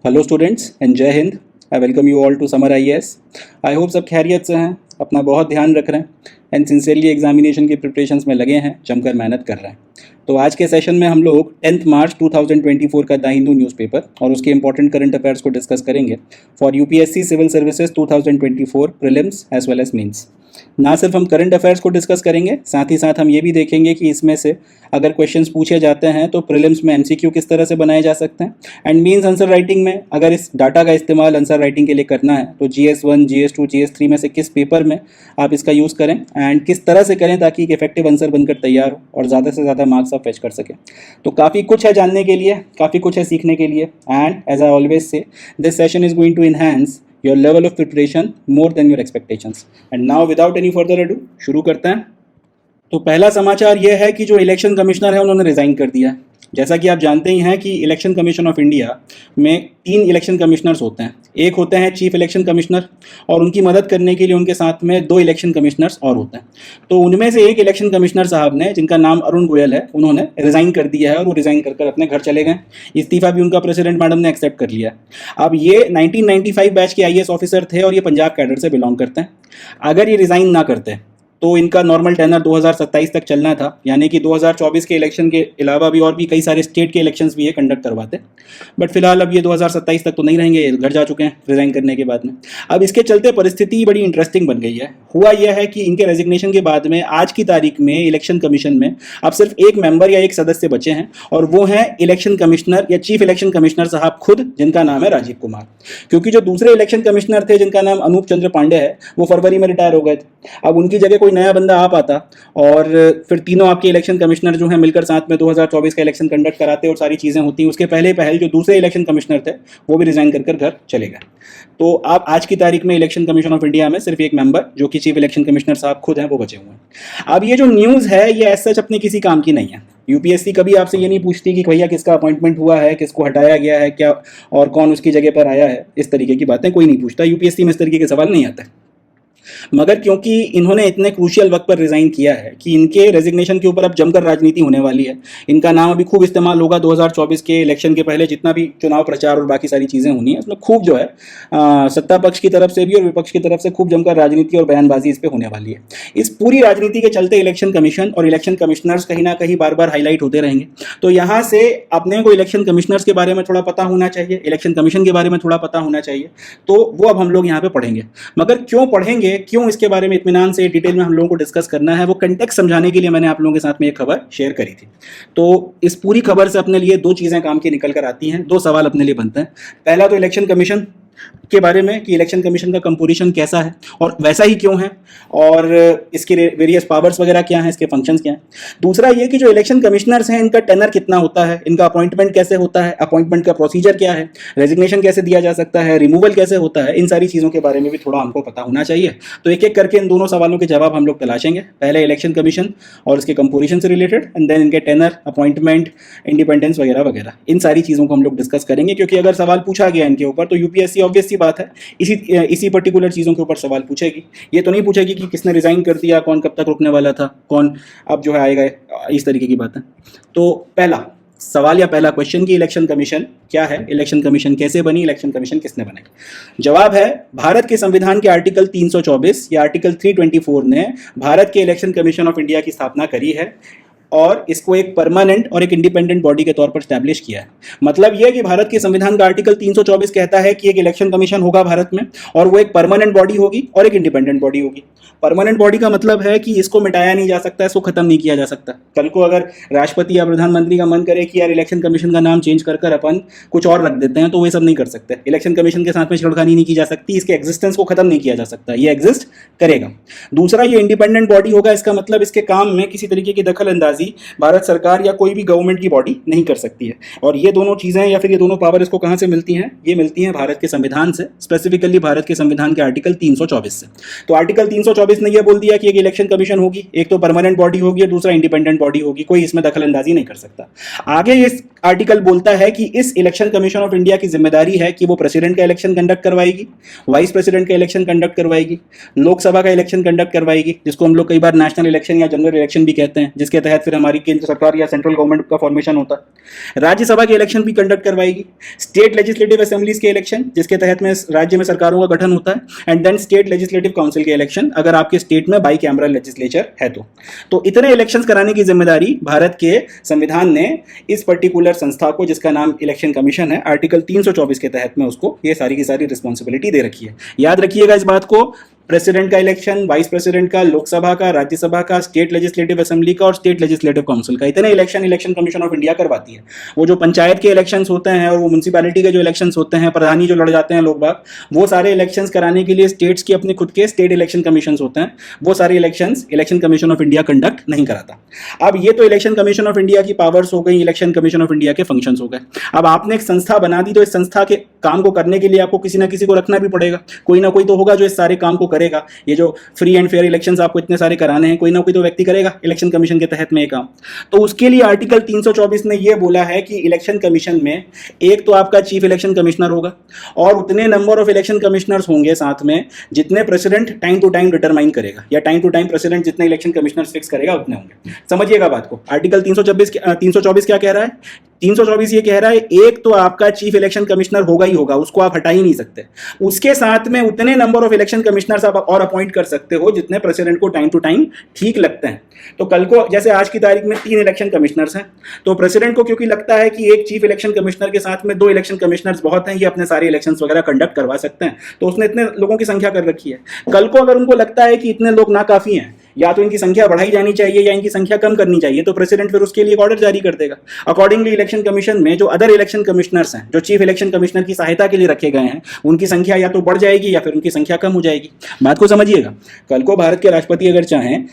Hello students and जय हिंद। I welcome you all to Samar IAS. I hope सब खैरियत से हैं, अपना बहुत ध्यान रख रहे हैं एंड सिंसियरली एग्जामिनेशन की प्रिपरेशंस में लगे हैं, जमकर मेहनत कर रहे हैं। तो आज के सेशन में हम लोग 10 मार्च 2024 का द हिंदू न्यूज़पेपर और उसके इंपॉर्टेंट करंट अफेयर्स को डिस्कस करेंगे for UPSC civil services 2024 prelims as well as mains. ना सिर्फ हम करंट अफेयर्स को डिस्कस करेंगे, साथ ही साथ हम ये भी देखेंगे कि इसमें से अगर क्वेश्चंस पूछे जाते हैं तो प्रीलिम्स में एमसीक्यू किस तरह से बनाए जा सकते हैं एंड मीन्स आंसर राइटिंग में अगर इस डाटा का इस्तेमाल आंसर राइटिंग के लिए करना है तो GS1, GS2, GS3 में से किस पेपर में आप इसका यूज़ करें एंड किस तरह से करें ताकि एक इफेक्टिव आंसर बनकर तैयार हो और ज़्यादा से ज़्यादा मार्क्स आप फेच कर सकें। तो काफ़ी कुछ है जानने के लिए, काफ़ी कुछ है सीखने के लिए and as I always say this session is going to enhance your level of preparation more than your expectations. And now without any further ado शुरू करते हैं। तो पहला समाचार यह है कि जो इलेक्शन कमिश्नर है उन्होंने रिज़ाइन कर दिया है। जैसा कि आप जानते ही हैं कि इलेक्शन कमीशन ऑफ इंडिया में 3 इलेक्शन कमिश्नर्स होते हैं। एक होते हैं चीफ इलेक्शन कमिश्नर और उनकी मदद करने के लिए उनके साथ में 2 इलेक्शन कमिश्नर्स और होते हैं। तो उनमें से एक इलेक्शन कमिश्नर साहब ने, जिनका नाम अरुण गोयल है, उन्होंने रिज़ाइन कर दिया है और वो रिज़ाइन कर अपने घर चले गए। इस्तीफा भी उनका प्रेसिडेंट मैडम ने एक्सेप्ट कर लिया। अब ये 1995 बैच के IAS ऑफिसर थे और ये पंजाब कैडर से बिलोंग करते हैं। अगर ये रिज़ाइन ना करते तो इनका नॉर्मल टेनर 2027 तक चलना था, यानी कि 2024 के इलेक्शन के अलावा भी और भी कई सारे स्टेट के इलेक्शंस भी ये कंडक्ट करवाते। बट फिलहाल अब ये 2027 तक तो नहीं रहेंगे, घर जा चुके हैं रिज़ाइन करने के बाद में। अब इसके चलते परिस्थिति बड़ी इंटरेस्टिंग बन गई है। हुआ यह है कि इनके रेजिग्नेशन के बाद में आज की तारीख में इलेक्शन कमीशन में अब सिर्फ एक मेंबर या एक सदस्य बचे हैं और वो हैं इलेक्शन कमिश्नर या चीफ इलेक्शन कमिश्नर साहब खुद, जिनका नाम है राजीव कुमार। क्योंकि जो दूसरे इलेक्शन कमिश्नर थे, जिनका नाम अनूप चंद्र पांडे है, वो फरवरी में रिटायर हो गए थे। अब उनकी जगह कोई नया बंदा आ पाता और फिर तीनों आपके इलेक्शन कमिश्नर जो हैं मिलकर साथ में 2024 का इलेक्शन कंडक्ट कराते और सारी चीज़ें होती। उसके पहले जो दूसरे इलेक्शन कमिश्नर थे वो भी रिजाइन कर घर चले गए। तो आप आज की तारीख में इलेक्शन कमीशन ऑफ इंडिया में सिर्फ एक मेंबर, जो कि चीफ इलेक्शन कमिश्नर साहब खुद हैं, वो बचे हुए हैं। अब ये जो न्यूज़ है ये एज सच अपने किसी काम की नहीं है। यूपीएससी कभी आपसे ये नहीं पूछती कि भैया किसका अपॉइंटमेंट हुआ है, किसको हटाया गया है, क्या और कौन उसकी जगह पर आया है। इस तरीके की बातें कोई नहीं पूछता। यूपीएससी में इस तरीके के सवाल नहीं आते। मगर क्योंकि इन्होंने इतने क्रूशियल वक्त पर रिज़ाइन किया है कि इनके रेजिग्नेशन के ऊपर अब जमकर राजनीति होने वाली है। इनका नाम अभी खूब इस्तेमाल होगा 2024 के इलेक्शन के पहले, जितना भी चुनाव प्रचार और बाकी सारी चीज़ें होनी है उसमें खूब जो है सत्ता पक्ष की तरफ से भी और विपक्ष की तरफ से खूब जमकर राजनीति और बयानबाजी इस पर होने वाली है। इस पूरी राजनीति के चलते इलेक्शन कमीशन और इलेक्शन कमिश्नर्स कहीं ना कहीं बार बार हाईलाइट होते रहेंगे। तो यहाँ से अपने को इलेक्शन कमिश्नर्स के बारे में थोड़ा पता होना चाहिए, इलेक्शन कमीशन के बारे में थोड़ा पता होना चाहिए। तो वो अब हम लोग यहाँ पे पढ़ेंगे। मगर क्यों पढ़ेंगे, क्यों इसके बारे में इत्मीनान से डिटेल में हम लोगों को डिस्कस करना है, वो कंटेक्स्ट समझाने के लिए मैंने आप लोगों के साथ में एक खबर शेयर करी थी। तो इस पूरी खबर से अपने लिए 2 चीज़ें काम की निकल कर आती हैं, 2 सवाल अपने लिए बनते हैं। पहला तो इलेक्शन कमीशन के बारे में कि इलेक्शन कमीशन का कंपोजिशन कैसा है और वैसा ही क्यों है और इसके वेरियस पावर्स वगैरह क्या हैं, इसके फंक्शंस क्या हैं। दूसरा ये कि जो इलेक्शन कमिश्नर्स हैं इनका टेनर कितना होता है, इनका अपॉइंटमेंट कैसे होता है, अपॉइंटमेंट का प्रोसीजर क्या है, रेजिग्नेशन कैसे दिया जा सकता है, रिमूवल कैसे होता है, इन सारी चीज़ों के बारे में भी थोड़ा हमको पता होना चाहिए। तो एक एक करके इन दोनों सवालों के जवाब हम लोग तलाशेंगे। पहले इलेक्शन कमीशन और इसके कंपोजिशन से रिलेटेड एंड देन इनके टेनर, अपॉइंटमेंट, इंडिपेंडेंस वगैरह वगैरह, इन सारी चीज़ों को हम लोग डिस्कस करेंगे। क्योंकि अगर सवाल पूछा गया इनके ऊपर तो यूपीएससी ऑब्वियस सी बात है इसी पर्टिकुलर चीज़ों के ऊपर सवाल पूछेगी। ये तो नहीं पूछेगी कि किसने रिज़ाइन कर दिया, कौन कब तक रुकने वाला था, कौन अब जो है आएगा, इस तरीके की बातें। तो पहला सवाल या पहला क्वेश्चन कि इलेक्शन कमीशन क्या है, इलेक्शन कमीशन कैसे बनी, इलेक्शन कमीशन किसने बनाई। जवाब है भारत के संविधान के आर्टिकल 324 या आर्टिकल 324 ने भारत के इलेक्शन कमीशन ऑफ इंडिया की स्थापना करी है और इसको एक परमानेंट और एक इंडिपेंडेंट बॉडी के तौर पर स्टैब्लिश किया है। मतलब यह कि भारत के संविधान का आर्टिकल 324 कहता है कि एक इलेक्शन कमीशन होगा भारत में और वो एक परमानेंट बॉडी होगी और एक इंडिपेंडेंट बॉडी होगी। परमानेंट बॉडी का मतलब है कि इसको मिटाया नहीं जा सकता, इसको खत्म नहीं किया जा सकता। कल को अगर राष्ट्रपति या प्रधानमंत्री का मन करे कि यार इलेक्शन कमीशन का नाम चेंज कर अपन कुछ और रख देते हैं, तो वे सब नहीं कर सकते। इलेक्शन कमीशन के साथ में छेड़खानी नहीं की जा सकती, इसके एग्जिस्टेंस को खत्म नहीं किया जा सकता, ये एग्जिस्ट करेगा। दूसरा, ये इंडिपेंडेंट बॉडी होगा, इसका मतलब इसके काम में किसी तरीके की दखल अंदाजी भारत सरकार या कोई भी गवर्नमेंट की बॉडी नहीं कर सकती है। और ये दोनों चीज़ें या फिर ये दोनों पावर इसको कहाँ से मिलती हैं? ये मिलती हैं भारत के संविधान से, स्पेसिफिकली भारत के संविधान के आर्टिकल 324 से। तो आर्टिकल 324 ने यह बोल दिया कि एक इलेक्शन कमीशन होगी, एक तो परमानेंट बॉडी होगी और दूसरा इंडिपेंडेंट बॉडी होगी, कोई इसमें दखल अंदाजी नहीं कर सकता। आगे इस आर्टिकल बोलता है कि इस इलेक्शन कमीशन ऑफ इंडिया की जिम्मेदारी है कि वो प्रेसिडेंट का इलेक्शन कंडक्ट करवाएगी, वाइस प्रेसिडेंट का इलेक्शन कंडक्ट करवाएगी, लोकसभा का इलेक्शन कंडक्ट करवाएगी, जिसको हम लोग कई बार नेशनल इलेक्शन या जनरल इलेक्शन भी कहते हैं, जिसके तहत फिर हमारी केंद्र सरकार या सेंट्रल गवर्नमेंट का फॉर्मेशन होता है। राज्यसभा के इलेक्शन भी कंडक्ट करवाएगी, स्टेट लेजिस्लेटिव असेंबलीज के इलेक्शन जिसके तहत में राज्य में सरकारों का गठन होता है, and then state legislative council के इलेक्शन अगर आपके स्टेट में बाई कैमरल लेजिस्लेचर है तो इतने इलेक्शंस कराने की जिम्मेदारी भारत के संविधान ने इस पर्टिकुलर संस्था को, जिसका नाम इलेक्शन कमीशन है, आर्टिकल 324 के तहत में उसको ये सारी की सारी रिस्पॉन्सिबिलिटी दे रखी है। याद रखिएगा इस बात को, प्रेसिडेंट का इलेक्शन, वाइस प्रेसिडेंट का, लोकसभा का, राज्यसभा का, स्टेट लेजिस्लेटिव असेंबली का और स्टेट लेजिस्लेटिव काउंसिल का, इतने इलेक्शन कमीशन ऑफ इंडिया करवाती है। वो जो पंचायत के इलेक्शंस होते हैं और वो म्यूनसिपैलिटी के जो इलेक्शंस होते हैं, प्रधानी जो लड़ जाते हैं लोग बाग, वो सारे इलेक्शंस कराने के लिए स्टेट्स की अपने खुद के स्टेट इलेक्शन कमीशन होते हैं। वो सारे elections election commission of India conduct नहीं कराता। अब ये तो इलेक्शन कमीशन ऑफ इंडिया की पावर्स हो गई, इलेक्शन कमीशन ऑफ इंडिया के फंक्शंस हो गए। अब आपने एक संस्था बना दी तो इस संस्था के काम को करने के लिए आपको किसी ना किसी को रखना भी पड़ेगा। कोई ना कोई तो होगा जो इस सारे काम को करेगा। ये जो फ्री एंड फेयर इलेक्शंस आपको इतने सारे कराने हैं, कोई ना कोई तो व्यक्ति करेगा इलेक्शन कमीशन के तहत में ये काम। तो उसके लिए आर्टिकल 324 ने ये बोला है कि इलेक्शन कमीशन में एक तो आपका चीफ इलेक्शन कमिश्नर होगा और उतने नंबर ऑफ इलेक्शन कमिश्नर्स होंगे साथ में जितने president time to time determine करेगा, या टाइम टू टाइम प्रेसिडेंट जितने इलेक्शन कमिश्नर्स फिक्स करेगा उतने होंगे। समझिएगा बात को। आर्टिकल 324 क्या कह रहा है? 324 ये कह रहा है एक तो आपका चीफ इलेक्शन कमिश्नर होगा ही होगा, उसको आप हटा ही नहीं सकते। उसके साथ में उतने नंबर ऑफ इलेक्शन कमिश्नर्स आप और अपॉइंट कर सकते हो जितने प्रेसिडेंट को टाइम टू टाइम ठीक लगते हैं। तो कल को जैसे आज की तारीख में 3 इलेक्शन कमिश्नर्स हैं, तो प्रेसिडेंट को क्योंकि लगता है कि एक चीफ इलेक्शन कमिश्नर के साथ में 2 इलेक्शन कमिश्नर्स बहुत हैं, ये अपने सारे इलेक्शंस वगैरह कंडक्ट करवा सकते हैं, तो उसने इतने लोगों की संख्या कर रखी है। कल को अगर उनको लगता है कि इतने लोग नाकाफी हैं, या तो इनकी संख्या बढ़ाई जानी चाहिए या इनकी संख्या कम करनी चाहिए, तो प्रेसिडेंट फिर उसके लिए एक ऑर्डर जारी कर देगा। अकॉर्डिंगली इलेक्शन कमीशन में जो अदर इलेक्शन कमिश्नर्स हैं, जो चीफ इलेक्शन कमिश्नर की सहायता के लिए रखे गए हैं, उनकी संख्या या तो बढ़ जाएगी या फिर उनकी संख्या कम हो जाएगी। बात को समझिएगा। कल को भारत के राष्ट्रपति अगर चाहें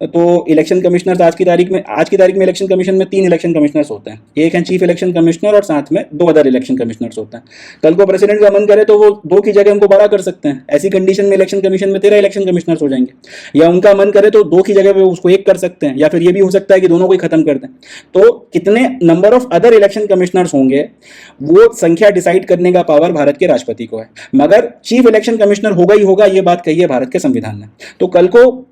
तो इलेक्शन कमिश्नर्स आज की तारीख में इलेक्शन कमीशन में 3 इलेक्शन कमिश्नर्स होते हैं। एक है चीफ इलेक्शन कमिश्नर और साथ में 2 अदर इलेक्शन कमिश्नर्स होते हैं। कल को प्रेसिडेंट का मन करे तो वो 2 की जगह उनको बड़ा कर सकते हैं। ऐसी कंडीशन में इलेक्शन कमीशन में 13 इलेक्शन कमिश्नर्स हो जाएंगे। या उनका मन करे तो 2 की जगह पे उसको 1 कर सकते हैं, या फिर ये भी हो सकता है कि दोनों को ही खत्म कर दें। तो कितने number of other election commissioners होंगे वो संख्या डिसाइड करने का पावर भारत के राष्ट्रपति को है, मगर चीफ इलेक्शन कमिश्नर होगा ही होगा, ये बात कही है भारत के संविधान ने। तो कल को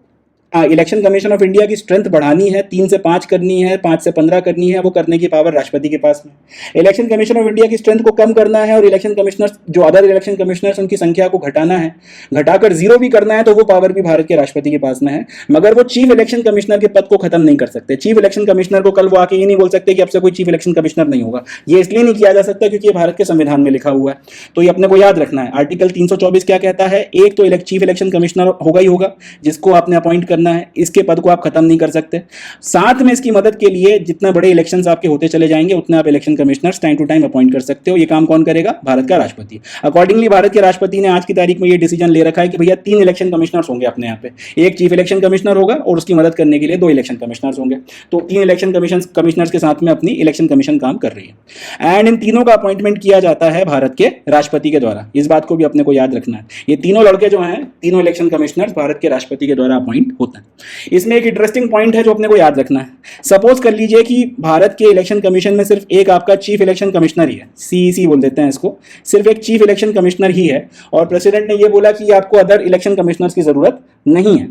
इलेक्शन कमीशन ऑफ इंडिया की स्ट्रेंथ बढ़ानी है, 3 से 5 करनी है, 5 से 15 करनी है, वो करने की पावर राष्ट्रपति के पास में। इलेक्शन कमीशन ऑफ इंडिया की स्ट्रेंथ को कम करना है और इलेक्शन कमिश्नर्स जो अदर इलेक्शन कमिश्नर्स उनकी संख्या को घटाना है, घटाकर 0 भी करना है, तो वो पावर भी भारत के राष्ट्रपति के पास में है। मगर वो चीफ इलेक्शन कमिश्नर के पद को खत्म नहीं कर सकते। चीफ इलेक्शन कमिश्नर को कल वो आके ये नहीं बोल सकते कि अब से कोई चीफ इलेक्शन कमिश्नर नहीं होगा। ये इसलिए नहीं किया जा सकता क्योंकि ये भारत के संविधान में लिखा हुआ है। तो ये अपने को याद रखना है। आर्टिकल 324 क्या कहता है? एक तो चीफ इलेक्शन कमिश्नर होगा ही होगा जिसको आपने अपॉइंट करना है, इसके पद को आप खत्म नहीं कर सकते। साथ में इसकी मदद के लिए जितने बड़े इलेक्शंस आपके होते चले जाएंगे उतने आप election commissioners time to time appoint कर सकते हो। ये काम कौन करेगा? भारत का राष्ट्रपति। अकॉर्डिंगली भारत के राष्ट्रपति ने आज की तारीख में ये डिसीजन ले रखा है कि भैया 3 इलेक्शन कमिश्नर्स होंगे अपने यहाँ पे। एक चीफ इलेक्शन कमिश्नर होगा और उसकी मदद करने के लिए 2 इलेक्शन कमिश्नर्स होंगे। तो 3 इलेक्शन कमिश्नर्स के साथ में अपनी इलेक्शन कमीशन काम कर रही है। एंड इन तीनों का अपॉइंटमेंट किया जाता है भारत के राष्ट्रपति के द्वारा। इस बात को भी अपने को याद रखना है। ये तीनों लड़के जो हैं, तीनों इलेक्शन कमिश्नर्स भारत के राष्ट्रपति के द्वारा अपॉइंट होते हैं। इसमें एक इंटरेस्टिंग पॉइंट है जो अपने को याद रखना है। सपोज कर लीजिए कि भारत के इलेक्शन कमीशन में सिर्फ एक आपका चीफ इलेक्शन कमिश्नर ही है, सीईसी बोल देते हैं इसको, सिर्फ एक चीफ इलेक्शन कमिश्नर ही है और प्रेसिडेंट ने यह बोला कि आपको अदर इलेक्शन कमिश्नर्स की जरूरत नहीं है,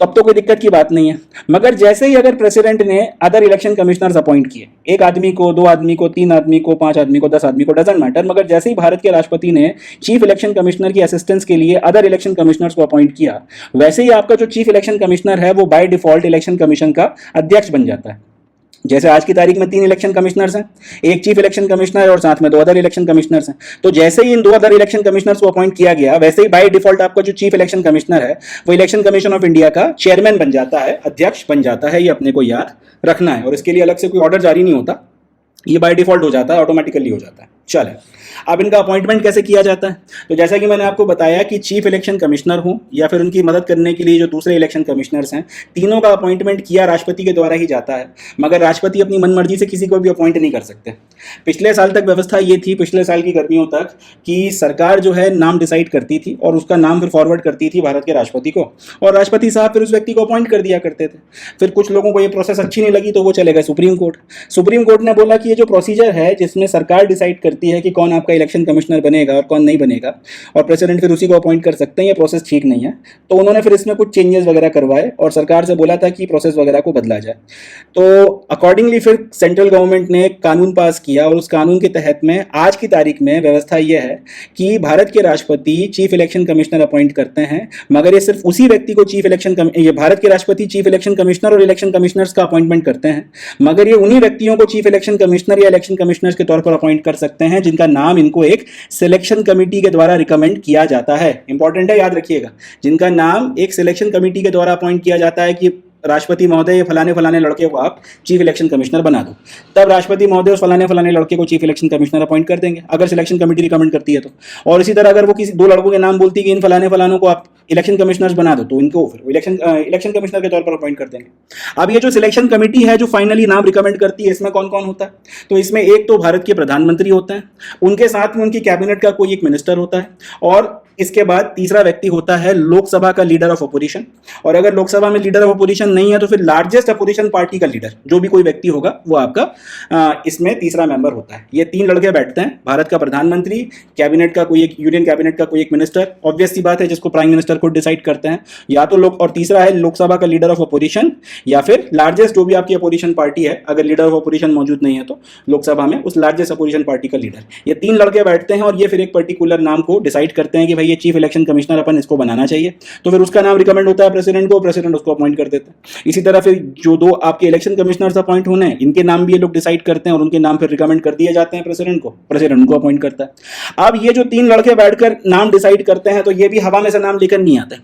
तब तो कोई दिक्कत की बात नहीं है। मगर जैसे ही अगर प्रेसिडेंट ने अदर इलेक्शन कमिश्नर्स अपॉइंट किए, 1 आदमी को, 2 आदमी को, 3 आदमी को, 5 आदमी को, 10 आदमी को, डजंट मैटर, मगर जैसे ही भारत के राष्ट्रपति ने चीफ इलेक्शन कमिश्नर की असिस्टेंस के लिए अदर इलेक्शन कमिश्नर्स को अपॉइंट किया, वैसे ही आपका जो चीफ इलेक्शन कमिश्नर है वो बाय डिफॉल्ट इलेक्शन कमीशन का अध्यक्ष बन जाता है। जैसे आज की तारीख में 3 इलेक्शन कमिश्नर्स हैं, एक चीफ इलेक्शन कमिश्नर और साथ में 2 अदर इलेक्शन कमिश्नर्स हैं। तो जैसे ही इन 2 अदर इलेक्शन कमिश्नर्स को अपॉइंट किया गया, वैसे ही बाय डिफॉल्ट आपका जो चीफ इलेक्शन कमिश्नर है वो इलेक्शन कमीशन ऑफ इंडिया का चेयरमैन बन जाता है, अध्यक्ष बन जाता है। ये अपने को याद रखना है और इसके लिए अलग से कोई ऑर्डर जारी नहीं होता, ये बाय डिफॉल्ट हो जाता है, ऑटोमेटिकली हो जाता है। चले, अब इनका अपॉइंटमेंट कैसे किया जाता है? तो जैसा कि मैंने आपको बताया कि चीफ इलेक्शन कमिश्नर हो या फिर उनकी मदद करने के लिए जो दूसरे इलेक्शन कमिश्नर्स हैं, तीनों का अपॉइंटमेंट किया राष्ट्रपति के द्वारा ही जाता है, मगर राष्ट्रपति अपनी मनमर्जी से किसी को भी अपॉइंट नहीं कर सकते। पिछले साल तक व्यवस्था ये थी, पिछले साल की गर्मियों तक, कि सरकार जो है नाम डिसाइड करती थी और उसका नाम फिर फॉरवर्ड करती थी भारत के राष्ट्रपति को, और राष्ट्रपति साहब फिर उस व्यक्ति को अपॉइंट कर दिया करते थे। फिर कुछ लोगों को ये प्रोसेस अच्छी नहीं लगी तो वो चले गए सुप्रीम कोर्ट। सुप्रीम कोर्ट ने बोला कि ये जो प्रोसीजर है जिसमें सरकार डिसाइड करती है कि कौन आपका इलेक्शन कमिश्नर बनेगा और कौन नहीं बनेगा, और प्रेसिडेंट फिर उसी को अपॉइंट कर सकते हैं, ये प्रोसेस ठीक नहीं है। तो उन्होंने फिर इसमें कुछ चेंजेस वगैरह करवाए और सरकार से बोला था कि प्रोसेस वगैरह को बदला जाए। तो अकॉर्डिंगली फिर सेंट्रल गवर्नमेंट ने एक कानून पास किया और उस कानून के तहत में आज की तारीख में व्यवस्था यह है कि भारत के राष्ट्रपति चीफ इलेक्शन कमिश्नर अपॉइंट करते हैं, मगर ये सिर्फ उसी व्यक्ति को ये भारत के राष्ट्रपति चीफ इलेक्शन कमिश्नर और इलेक्शन कमिश्नर्स का अपॉइंटमेंट करते हैं, मगर ये उन्हीं व्यक्तियों को चीफ इलेक्शन कमिश्नर या इलेक्शन कमिश्नर्स के तौर पर अपॉइंट कर सकते हैं जिनका नाम इनको एक सिलेक्शन कमेटी के द्वारा रिकमेंड किया जाता है। इंपॉर्टेंट है, याद रखिएगा, जिनका नाम एक सिलेक्शन कमेटी के द्वारा अपॉइंट किया जाता है कि राष्ट्रपति महोदय फलाने फलाने लड़के को आप चीफ इलेक्शन कमिश्नर बना दो, तब राष्ट्रपति महोदय उस फलाने फलाने लड़के को चीफ इलेक्शन कमिश्नर अपॉइंट कर देंगे अगर सिलेक्शन कमेटी रिकमेंड करती है तो। और इसी तरह अगर वो किसी दो लड़कों के नाम बोलती है कि इन फलाने फलानों को आप इलेक्शन कमिश्नर्स बना दो, तो इनको फिर इलेक्शन कमिश्नर के तौर पर अपॉइंट कर देंगे। अब ये जो सिलेक्शन कमेटी है जो फाइनली नाम रिकमेंड करती है, इसमें कौन कौन होता है? तो इसमें एक तो भारत के प्रधानमंत्री होते हैं, उनके साथ में उनकी कैबिनेट का कोई एक मिनिस्टर होता है, और इसके बाद तीसरा व्यक्ति होता है लोकसभा का लीडर ऑफ अपोजिशन, और अगर लोकसभा में लीडर ऑफ अपोजिशन नहीं है तो फिर लार्जेस्ट अपोजिशन पार्टी का लीडर, जो भी कोई व्यक्ति होगा वो आपका इसमें तीसरा मेंबर होता है। ये तीन लड़के बैठते हैं, भारत का प्रधानमंत्री, कैबिनेट का कोई एक यूनियन कैबिनेट का कोई एक मिनिस्टर, ऑब्वियस सी बात है जिसको प्राइम मिनिस्टर को डिसाइड करते हैं, या तो लोग, और तीसरा है लोकसभा का लीडर ऑफ अपोजिशन, या फिर लार्जेस्ट जो भी आपकी अपोजिशन पार्टी है, अगर लीडर ऑफ अपोजिशन मौजूद नहीं है तो लोकसभा में उस लार्जेस्ट अपोजिशन पार्टी का लीडर। ये तीन लड़के बैठते हैं और ये फिर एक पर्टिकुलर नाम को डिसाइड करते हैं कि भाई ये चीफ इलेक्शन कमिश्नर अपन इसको बनाना चाहिए, तो फिर उसका नाम रिकमेंड होता है प्रेसिडेंट को, प्रेसिडेंट उसको अपॉइंट कर देता है। इसी तरह फिर जो दो आपके इलेक्शन कमिश्नर्स अपॉइंट होने हैं, इनके नाम भी ये लोग डिसाइड करते हैं और उनके नाम फिर रिकमेंड कर दिए जाते हैं प्रेसिडेंट को, प्रेसिडेंट उनको अपॉइंट करता है। अब ये जो तीन लड़के बैठकर नाम डिसाइड करते हैं, तो ये भी हवा में से नाम लेकर नहीं आते।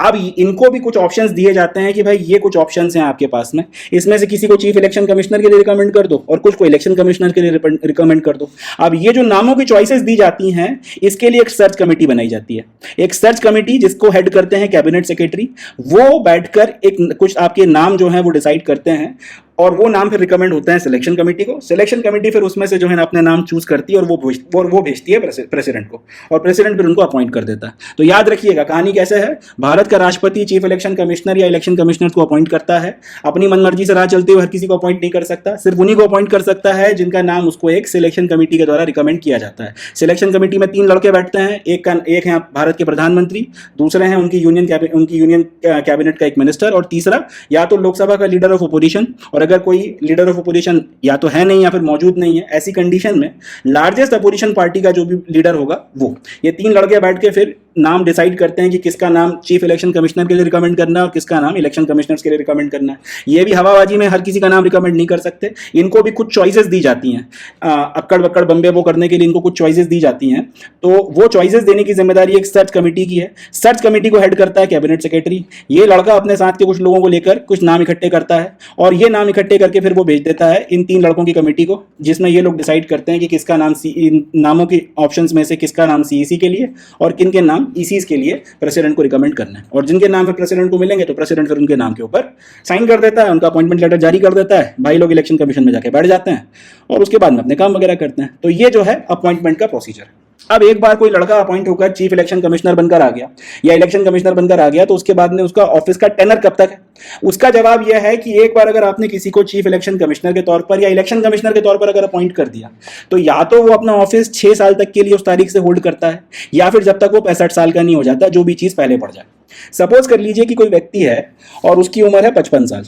अब इनको भी कुछ ऑप्शंस दिए जाते हैं कि भाई ये कुछ ऑप्शंस हैं आपके पास में, इसमें से किसी को चीफ इलेक्शन कमिश्नर के लिए रिकमेंड कर दो और कुछ को इलेक्शन कमिश्नर के लिए रिकमेंड कर दो। अब ये जो नामों की चॉइसेस दी जाती हैं, इसके लिए एक सर्च कमेटी बनाई जाती है। एक सर्च कमेटी जिसको हेड करते हैं कैबिनेट सेक्रेटरी, वो बैठकर एक कुछ आपके नाम जो हैं वो डिसाइड करते हैं और वो नाम फिर रिकमेंड होते हैं सिलेक्शन कमेटी को। सिलेक्शन कमेटी फिर उसमें से जो है ना अपने नाम चूज करती है और वो भेजती है प्रेसिडेंट को, और प्रेसिडेंट फिर उनको अपॉइंट कर देता है। तो याद रखिएगा कहानी कैसे है, भारत का राष्ट्रपति चीफ इलेक्शन कमिश्नर या इलेक्शन कमिश्नर को अपॉइंट करता है, अपनी मनमर्जी से राह चलते हुए हर किसी को अपॉइंट नहीं कर सकता, सिर्फ उन्हीं को अपॉइंट कर सकता है जिनका नाम उसको एक सिलेक्शन कमेटी के द्वारा रिकमेंड किया जाता है। सिलेक्शन कमेटी में तीन लड़के बैठते हैं, एक है भारत के प्रधानमंत्री, दूसरे हैं उनकी यूनियन कैबिनेट का एक मिनिस्टर, और तीसरा या तो लोकसभा का लीडर ऑफ अपोजिशन, और अगर कोई लीडर ऑफ अपोजिशन या तो है नहीं या फिर मौजूद नहीं है, ऐसी कंडीशन में लार्जेस्ट अपोजिशन पार्टी का जो भी लीडर होगा वो। ये तीन लड़के बैठ के फिर नाम डिसाइड करते हैं कि किसका नाम चीफ इलेक्शन कमिश्नर के लिए रिकमेंड करना है और किसका नाम इलेक्शन कमिश्नर्स के लिए रिकमेंड करना है। ये भी हवाबाजी में हर किसी का नाम रिकमेंड नहीं कर सकते, इनको भी कुछ चॉइसेस दी जाती हैं, अक्कड़ बक्कड़ बम्बे वो करने के लिए इनको कुछ चॉइसेस दी जाती हैं। तो वो चॉइसेस देने की जिम्मेदारी एक सर्च कमेटी की है। सर्च कमेटी को हेड करता है कैबिनेट सेक्रेटरी। ये लड़का अपने साथ के कुछ लोगों को लेकर कुछ नाम इकट्ठे करता है और ये नाम इकट्ठे करके फिर वो भेज देता है इन तीन लड़कों की कमेटी को, जिसमें ये लोग डिसाइड करते हैं कि किसका नाम इन नामों के ऑप्शंस में से किसका नाम सीईसी के लिए और किन के नाम ईसीस के लिए प्रेसिडेंट को रिकमेंड करना है। और जिनके नाम फिर प्रेसिडेंट को मिलेंगे तो प्रेसिडेंट फिर उनके नाम के ऊपर साइन कर देता है, उनका अपॉइंटमेंट लेटर जारी कर देता है, भाई लोग इलेक्शन कमीशन में जाके बैठ जाते हैं और उसके बाद में अपने काम वगैरह करते हैं। तो ये जो है अपॉइंटमेंट का प्रोसीजर। अब एक बार कोई लड़का अपॉइंट होकर चीफ इलेक्शन कमिश्नर बनकर आ गया या इलेक्शन कमिश्नर बनकर आ गया, तो उसके बाद में उसका ऑफिस का टेनर कब तक है? उसका जवाब यह है कि एक बार अगर आपने किसी को चीफ इलेक्शन कमिश्नर के तौर पर या इलेक्शन कमिश्नर के तौर पर अगर अपॉइंट कर दिया, तो या तो वो अपना ऑफिस 6 साल तक के लिए उस तारीख से होल्ड करता है, या फिर जब तक वो 65 साल का नहीं हो जाता, जो भी चीज पहले पड़ जाए। सपोज कर लीजिए कि कोई व्यक्ति है और उसकी उम्र है 55 साल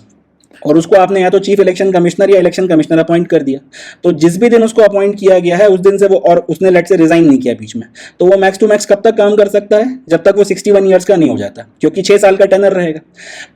और उसको आपने या तो चीफ इलेक्शन कमिश्नर या इलेक्शन कमिश्नर अपॉइंट कर दिया, तो जिस भी दिन उसको अपॉइंट किया गया है उस दिन से वो, और उसने लेट से रिजाइन नहीं किया बीच में, तो वो मैक्स टू मैक्स कब तक काम कर सकता है? जब तक वो 61 ईयर्स का नहीं हो जाता, क्योंकि 6 साल का टेनर रहेगा।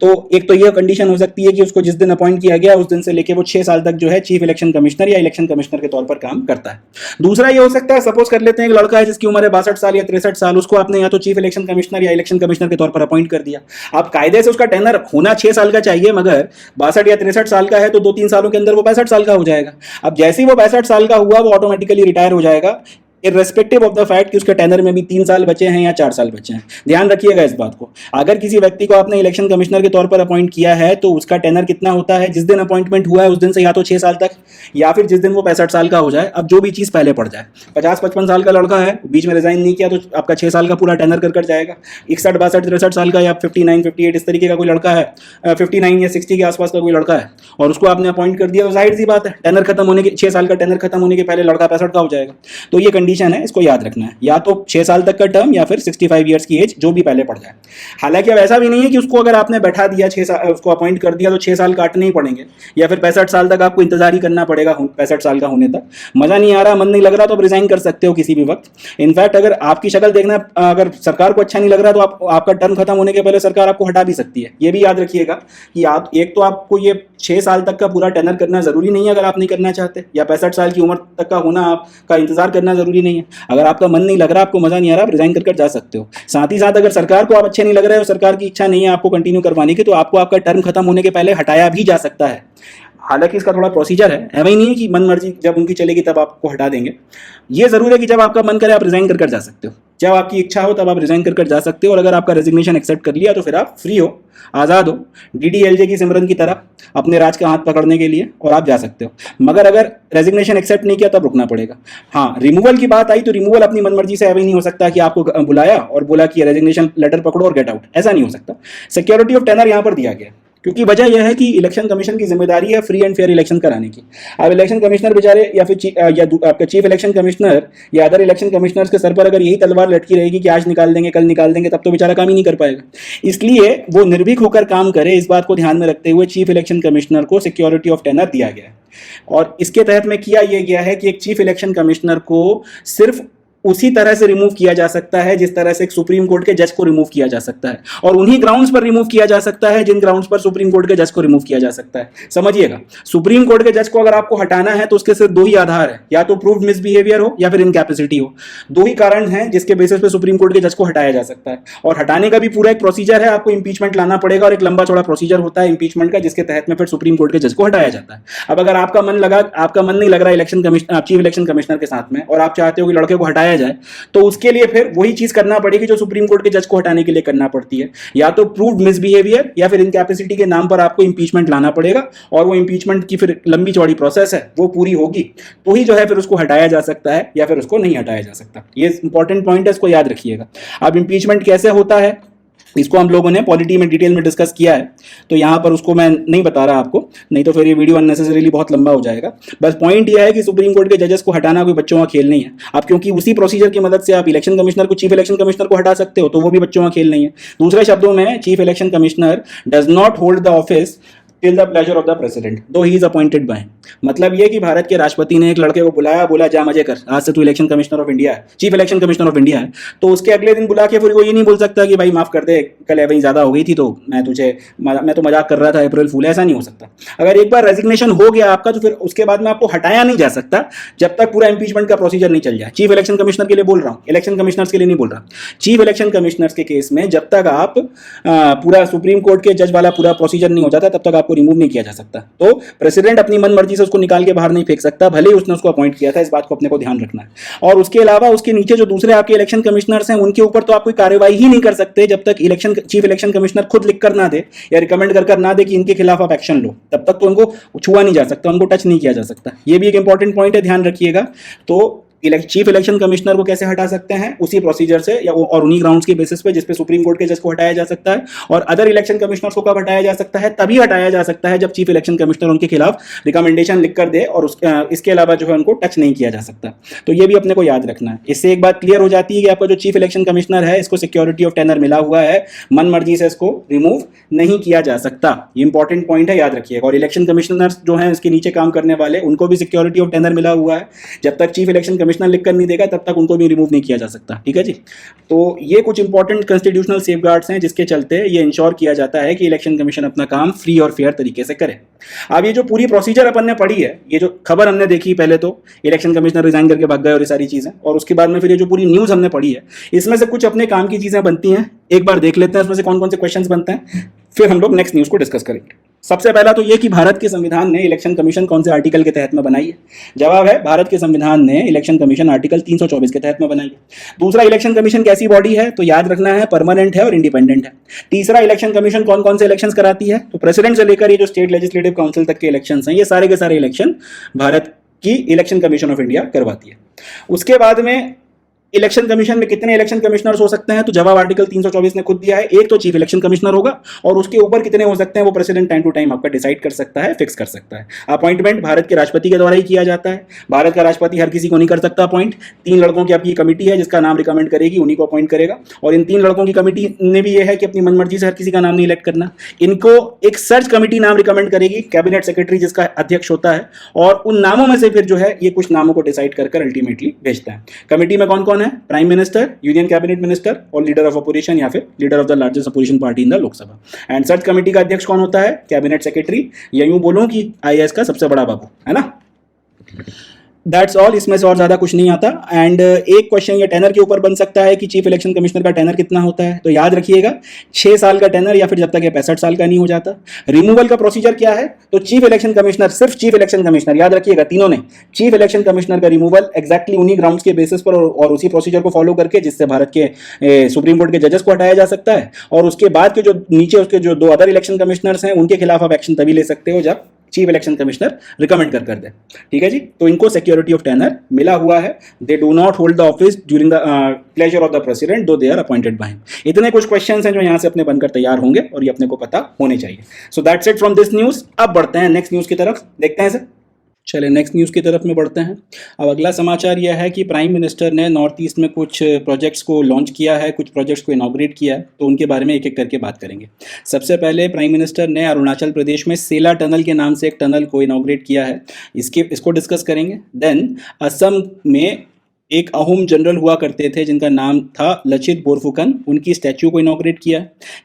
तो एक तो ये कंडीशन हो सकती है कि उसको जिस दिन अपॉइंट किया गया उस दिन से लेकर वो 6 साल तक जो है चीफ इलेक्शन कमिश्नर या इलेक्शन कमिश्नर के तौर पर काम करता है। दूसरा ये हो सकता है, सपोज कर लेते हैं एक लड़का है जिसकी उम्र है 62 साल या 63 साल, उसको आपने या तो चीफ इलेक्शन कमिश्नर या इलेक्शन कमिश्नर के तौर पर अपॉइंट कर दिया। आप कायदे से उसका टेनर होना 6 साल का चाहिए, मगर 62 या 63 साल का है तो 2-3 सालों के अंदर वो 65 साल का हो जाएगा। अब जैसे ही वो 65 साल का हुआ वो ऑटोमेटिकली रिटायर हो जाएगा, इर्रेस्पेक्टिव ऑफ द फैक्ट कि उसके टेनर में भी 3 साल बचे हैं या 4 साल बचे हैं। ध्यान रखिएगा इस बात को। अगर किसी व्यक्ति को आपने इलेक्शन कमिश्नर के तौर पर अपॉइंट किया है तो उसका टेनर कितना होता है, जिस दिन अपॉइंटमेंट हुआ है उस दिन से या तो 6 साल तक या फिर जिस दिन वो 65 साल का हो जाए। अब जो भी चीज़ पहले पड़ जाए, 50-55 साल का लड़का है, बीच में रिजाइन नहीं किया तो आपका 6 साल का पूरा टेनर कर जाएगा। 61-62-63 साल का या 59-58 इस तरीके का कोई लड़का है, 59 या 60 के आसपास का कोई लड़का है और उसको आपने अपॉइंट कर दिया तो जाहिर सी बात है टेनर खत्म होने के 6 साल का टेनर खत्म होने के पहले लड़का 65 का हो जाएगा। तो ये कंडीशन है, इसको याद रखना है, या तो 6 साल तक का टर्म या फिर 65 ईयर्स की एज, जो भी पहले पड़ जाए। हालांकि अब ऐसा भी नहीं है कि उसको अगर आपने बैठा दिया 6 साल, उसको अपॉइंट कर दिया तो 6 साल काटने ही पड़ेंगे या फिर 65 साल तक आपको इंतजार ही करना पड़ेगा। 65 साल का होने तक मजा नहीं आ रहा, मन नहीं लग रहा तो आप रिजाइन कर सकते हो किसी भी वक्त। इनफैक्ट अगर आपकी शक्ल देखना, अगर सरकार को अच्छा नहीं लग रहा तो आपका टर्म खत्म होने के पहले सरकार आपको हटा भी सकती है। ये भी याद रखिएगा कि आप एक तो आपको ये 6 साल तक का पूरा टेनर करना जरूरी नहीं है अगर आप नहीं करना चाहते, या 65 साल की उम्र तक का होना आपका इंतजार करना जरूरी नहीं है। अगर आपका मन नहीं लग रहा, आपको मजा नहीं आ रहा, आप रिजाइन कर जा सकते हो। साथ ही साथ अगर सरकार को आप अच्छे नहीं लग रहे हो, सरकार की इच्छा नहीं है आपको कंटिन्यू करवाने की, तो आपको आपका टर्म खत्म होने के पहले हटाया भी जा सकता है। हालांकि इसका थोड़ा प्रोसीजर है, ऐसा ही नहीं है कि मन मर्जी जब उनकी चलेगी तब आपको हटा देंगे। ये जरूर है कि जब आपका मन करे आप रिजाइन कर जा सकते हो, जब आपकी इच्छा हो तब आप रिजाइन कर जा सकते हो। और अगर आपका रेजिग्नेशन एक्सेप्ट कर लिया तो फिर आप फ्री हो, आज़ाद हो, डीडीएलजे की सिमरन की तरह अपने राज का हाथ पकड़ने के लिए, और आप जा सकते हो। मगर अगर रेजिग्नेशन एक्सेप्ट नहीं किया तब रुकना पड़ेगा। हाँ, रिमूवल की बात आई तो रिमूवल अपनी मनमर्जी से अभी नहीं हो सकता कि आपको बुलाया और बोला कि रेजिग्नेशन लेटर पकड़ो और गेट आउट, ऐसा नहीं हो सकता। सिक्योरिटी ऑफ टेनर यहाँ पर दिया गया क्योंकि वजह यह है कि इलेक्शन कमीशन की जिम्मेदारी है फ्री एंड फेयर इलेक्शन कराने की। अब इलेक्शन कमिश्नर बेचारे या फिर आपका चीफ इलेक्शन कमिश्नर या अदर इलेक्शन कमिश्नर्स के सर पर अगर यही तलवार लटकी रहेगी कि आज निकाल देंगे कल निकाल देंगे, तब तो बेचारा काम ही नहीं कर पाएगा। इसलिए वो निर्भीक होकर काम करे, इस बात को ध्यान में रखते हुए चीफ इलेक्शन कमिश्नर को सिक्योरिटी ऑफ टेनर दिया गया है। और इसके तहत में किया यह गया है कि एक चीफ इलेक्शन कमिश्नर को सिर्फ उसी तरह से रिमूव किया जा सकता है जिस तरह से एक सुप्रीम कोर्ट के जज को रिमूव किया जा सकता है, और उन्हीं ग्राउंड्स पर रिमूव किया जा सकता है जिन ग्राउंड्स पर सुप्रीम कोर्ट के जज को रिमूव किया जा सकता है। समझिएगा, सुप्रीम कोर्ट के जज को अगर आपको हटाना है तो उसके सिर्फ 2 ही आधार है, या तो प्रूव्ड मिसबिहेवियर हो या फिर इनकैपेसिटी हो। 2 ही कारण हैं जिसके बेसिस पे सुप्रीम कोर्ट के जज को हटाया जा सकता है। और हटाने का भी पूरा एक प्रोसीजर है, आपको इंपीचमेंट लाना पड़ेगा और एक लंबा चौड़ा प्रोसीजर होता है इंपीचमेंट का, जिसके तहत में फिर सुप्रीम कोर्ट के जज को हटाया जाता है। अब अगर आपका मन नहीं लग रहा चीफ इलेक्शन कमिश्नर के साथ में और आप चाहते हो कि लड़के को हटाया जाए, तो उसके लिए फिर वही चीज करना पड़ेगी जो सुप्रीम कोर्ट के जज को हटाने के लिए करना पड़ती है, या तो प्रूव्ड मिसबिहेवियर या फिर इनकैपेसिटी के नाम पर आपको इंपीचमेंट लाना पड़ेगा, और वो इंपीचमेंट की फिर लंबी चौड़ी प्रोसेस है, वो पूरी होगी तो ही जो है फिर उसको हटाया जा सकता है या फिर उसको नहीं हटाया जा सकता। ये इंपॉर्टेंट पॉइंट है, इसको याद रखिएगा। अब इंपीचमेंट कैसे होता है इसको हम लोगों ने पॉलिटी में डिटेल में डिस्कस किया है, तो यहाँ पर उसको मैं नहीं बता रहा आपको, नहीं तो फिर ये वीडियो अननेसेसरीली बहुत लंबा हो जाएगा। बस पॉइंट ये है कि सुप्रीम कोर्ट के जजेस को हटाना कोई बच्चों का खेल नहीं है। अब क्योंकि उसी प्रोसीजर की मदद से आप इलेक्शन कमिश्नर को, चीफ इलेक्शन कमिश्नर को हटा सकते हो, तो वो भी बच्चों का खेल नहीं है। दूसरे शब्दों में, chief election commissioner does not hold the office till the pleasure of the president दो ही इज अपॉइंटेड बाय। मतलब ये कि भारत के राष्ट्रपति ने एक लड़के को बुलाया, बोला जा मजे कर, आज से तू इलेक्शन कमिश्नर ऑफ इंडिया है, chief election commissioner of India है, तो उसके अगले दिन बुला के फिर वो ये नहीं बोल सकता कि भाई माफ कर दे, कल वही ज्यादा हो गई थी तो मैं तो मजाक कर रहा था, अप्रैल फूल, ऐसा नहीं हो सकता। अगर एक बार रेजिग्नेशन हो गया आपका तो फिर उसके बाद में आपको हटाया नहीं जा सकता जब तक पूरा इंपीचमेंट का प्रोसीजर नहीं चल जाए। चीफ इलेक्शन कमिश्नर के लिए बोल रहा हूँ, इलेक्शन कमिश्नर्स के लिए नहीं बोल रहा। चीफ इलेक्शन कमिश्नर्स के केस में जब तक आप पूरा सुप्रीम कोर्ट के जज वाला पूरा प्रोसीजर नहीं हो जाता तब तक आपको रिमूव नहीं किया जा सकता। तो प्रेसिडेंट अपनी मन मर्जी से उसको निकाल के बाहर नहीं फेंक सकता, भले ही उसने उसको अपॉइंट किया था, इस बात को अपने को ध्यान रखना है। और उसके अलावा उसके नीचे जो दूसरे आपके इलेक्शन कमिश्नर्स हैं उनके ऊपर तो आप कोई कार्रवाई ही नहीं कर सकते जब तक चीफ इलेक्शन कमिश्नर खुद लिख कर ना दे या रिकमेंड कर ना दे कि इनके खिलाफ आप एक्शन लो, तब तक तो उनको छुआ नहीं जा सकता, उनको टच नहीं किया जा सकता। ये भी एक इंपॉर्टेंट पॉइंट है, ध्यान रखिएगा। तो चीफ इलेक्शन कमिश्नर को कैसे हटा सकते हैं, उसी प्रोसीजर से या और उन्हीं ग्राउंड्स के बेसिस पे जिस पे सुप्रीम कोर्ट के जज को हटाया जा सकता है। और अदर इलेक्शन कमिश्नर्स को कब हटाया जा सकता है, तभी हटाया जा सकता है जब चीफ इलेक्शन कमिश्नर उनके खिलाफ रिकमेंडेशन लिख कर दे और इसके अलावा जो है उनको टच नहीं किया जा सकता। तो ये भी अपने को याद रखना है। इससे एक बात क्लियर हो जाती है कि आपका जो चीफ इलेक्शन कमिश्नर है इसको सिक्योरिटी ऑफ टेनर मिला हुआ है, मन मर्जी से इसको रिमूव नहीं किया जा सकता। ये इंपॉर्टेंट पॉइंट है, याद रखिएगा। और इलेक्शन कमिश्नर्स जो है इसके नीचे काम करने वाले, उनको भी सिक्योरिटी ऑफ टेनर मिला हुआ है। जब तक चीफ इलेक्शन कमिश्नर लिख कर नहीं देगा तब तक उनको भी रिमूव नहीं किया जा सकता। ठीक है जी। तो ये कुछ इंपॉर्टेंट कॉन्स्टिट्यूशनल सेफगार्ड्स हैं जिसके चलते ये इंश्योर किया जाता है कि इलेक्शन कमीशन अपना काम फ्री और फेयर तरीके से करे। अब ये जो पूरी प्रोसीजर अपन ने पढ़ी है, ये जो खबर हमने देखी, पहले तो इलेक्शन कमिश्नर रिजाइन करके भाग गए और ये सारी चीजें, और उसके बाद में फिर ये जो पूरी न्यूज हमने पढ़ी है, इसमें से कुछ अपने काम की चीजें बनती हैं। एक बार देख लेते हैं उसमें से कौन कौन से क्वेश्चंस बनते हैं, फिर हम लोग नेक्स्ट न्यूज को डिस्कस करेंगे। सबसे पहला तो ये कि भारत के संविधान ने इलेक्शन कमीशन कौन से आर्टिकल के तहत में बनाई है। जवाब है भारत के संविधान ने इलेक्शन कमीशन आर्टिकल 324 के तहत में बनाई है। दूसरा, इलेक्शन कमीशन कैसी बॉडी है, तो याद रखना है परमानेंट है और इंडिपेंडेंट है। तीसरा, इलेक्शन कमीशन कौन कौन से इलेक्शन कराती है, तो प्रेसिडेंट से लेकर ये जो स्टेट लेजिस्लेटिव काउंसिल तक के इलेक्शन हैं, ये सारे के सारे इलेक्शन भारत की इलेक्शन कमीशन ऑफ इंडिया करवाती है। उसके बाद में इलेक्शन कमीशन में कितने इलेक्शन कमिश्नर्स हो सकते हैं, तो जवाब आर्टिकल 324 ने खुद दिया है, एक तो चीफ इलेक्शन कमिश्नर होगा और उसके ऊपर कितने हो सकते हैं वो प्रेसिडेंट टाइम टू टाइम आपका डिसाइड कर सकता है, फिक्स कर सकता है। अपॉइंटमेंट भारत के राष्ट्रपति के द्वारा ही किया जाता है। भारत का राष्ट्रपति हर किसी को नहीं कर सकता अपॉइंट। 3 लड़कों की आपकी कमेटी है जिसका नाम रिकमेंड करेगी, उन्हीं को अपॉइंट करेगा। और इन 3 लड़कों की कमेटी ने भी यह है कि अपनी मनमर्जी से हर किसी का नाम नहीं इलेक्ट करना। इनको एक सर्च कमेटी नाम रिकमेंड करेगी, कैबिनेट सेक्रेटरी जिसका अध्यक्ष होता है, और उन नामों में से फिर जो है ये कुछ नामों को डिसाइड कर अल्टीमेटली भेजता है। कमेटी में कौन कौन है, prime minister, union cabinet minister और लीडर ऑफ अपोजिशन या फिर leader of the largest opposition party in the Lok Sabha. And search committee का अध्यक्ष कौन होता है, कैबिनेट सेक्रेटरी, या यूं बोलूं कि आईएएस का सबसे बड़ा बाबू, है ना। दैट्स ऑल, इसमें से और ज्यादा कुछ नहीं आता। एंड एक क्वेश्चन ये टेनर के ऊपर बन सकता है कि चीफ इलेक्शन कमिश्नर का टेनर कितना होता है, तो याद रखिएगा 6 साल का टेनर या फिर जब तक ये 65 साल का नहीं हो जाता। रिमूवल का प्रोसीजर क्या है, तो चीफ इलेक्शन कमिश्नर, सिर्फ चीफ इलेक्शन कमिश्नर, याद रखिएगा तीनों ने, चीफ इलेक्शन कमिश्नर का रिमूवल एग्जैक्टली उन्हीं ग्राउंड्स के बेसिस पर और उसी प्रोसीजर को फॉलो करके जिससे भारत के सुप्रीम कोर्ट के जजेस को हटाया जा सकता है। और उसके बाद के जो नीचे उसके जो 2 अदर इलेक्शन कमिश्नर्स हैं उनके खिलाफ आप एक्शन तभी ले सकते हो जब चीफ इलेक्शन कमिश्नर रिकमेंड कर दे। ठीक है जी, तो इनको सिक्योरिटी ऑफ टेनर मिला हुआ है। They do not hold the office during the pleasure of the president though they are appointed by him. इतने कुछ क्वेश्चंस हैं जो यहाँ से अपने बनकर तैयार होंगे और ये अपने को पता होने चाहिए। सो that's it from this news. अब बढ़ते हैं नेक्स्ट न्यूज की तरफ, देखते हैं सर। चले नेक्स्ट न्यूज़ की तरफ में बढ़ते हैं। अब अगला समाचार यह है कि प्राइम मिनिस्टर ने नॉर्थ ईस्ट में कुछ प्रोजेक्ट्स को लॉन्च किया है, कुछ प्रोजेक्ट्स को इनॉग्रेट किया है, तो उनके बारे में एक एक करके बात करेंगे। सबसे पहले प्राइम मिनिस्टर ने अरुणाचल प्रदेश में सेला टनल के नाम से एक टनल को इनॉग्रेट किया है, इसको डिस्कस करेंगे। देन असम में एक अहोम जनरल हुआ करते थे जिनका नाम था लचित बोरफुकन, उनकी स्टैच्यू को इनॉग्रेट किया।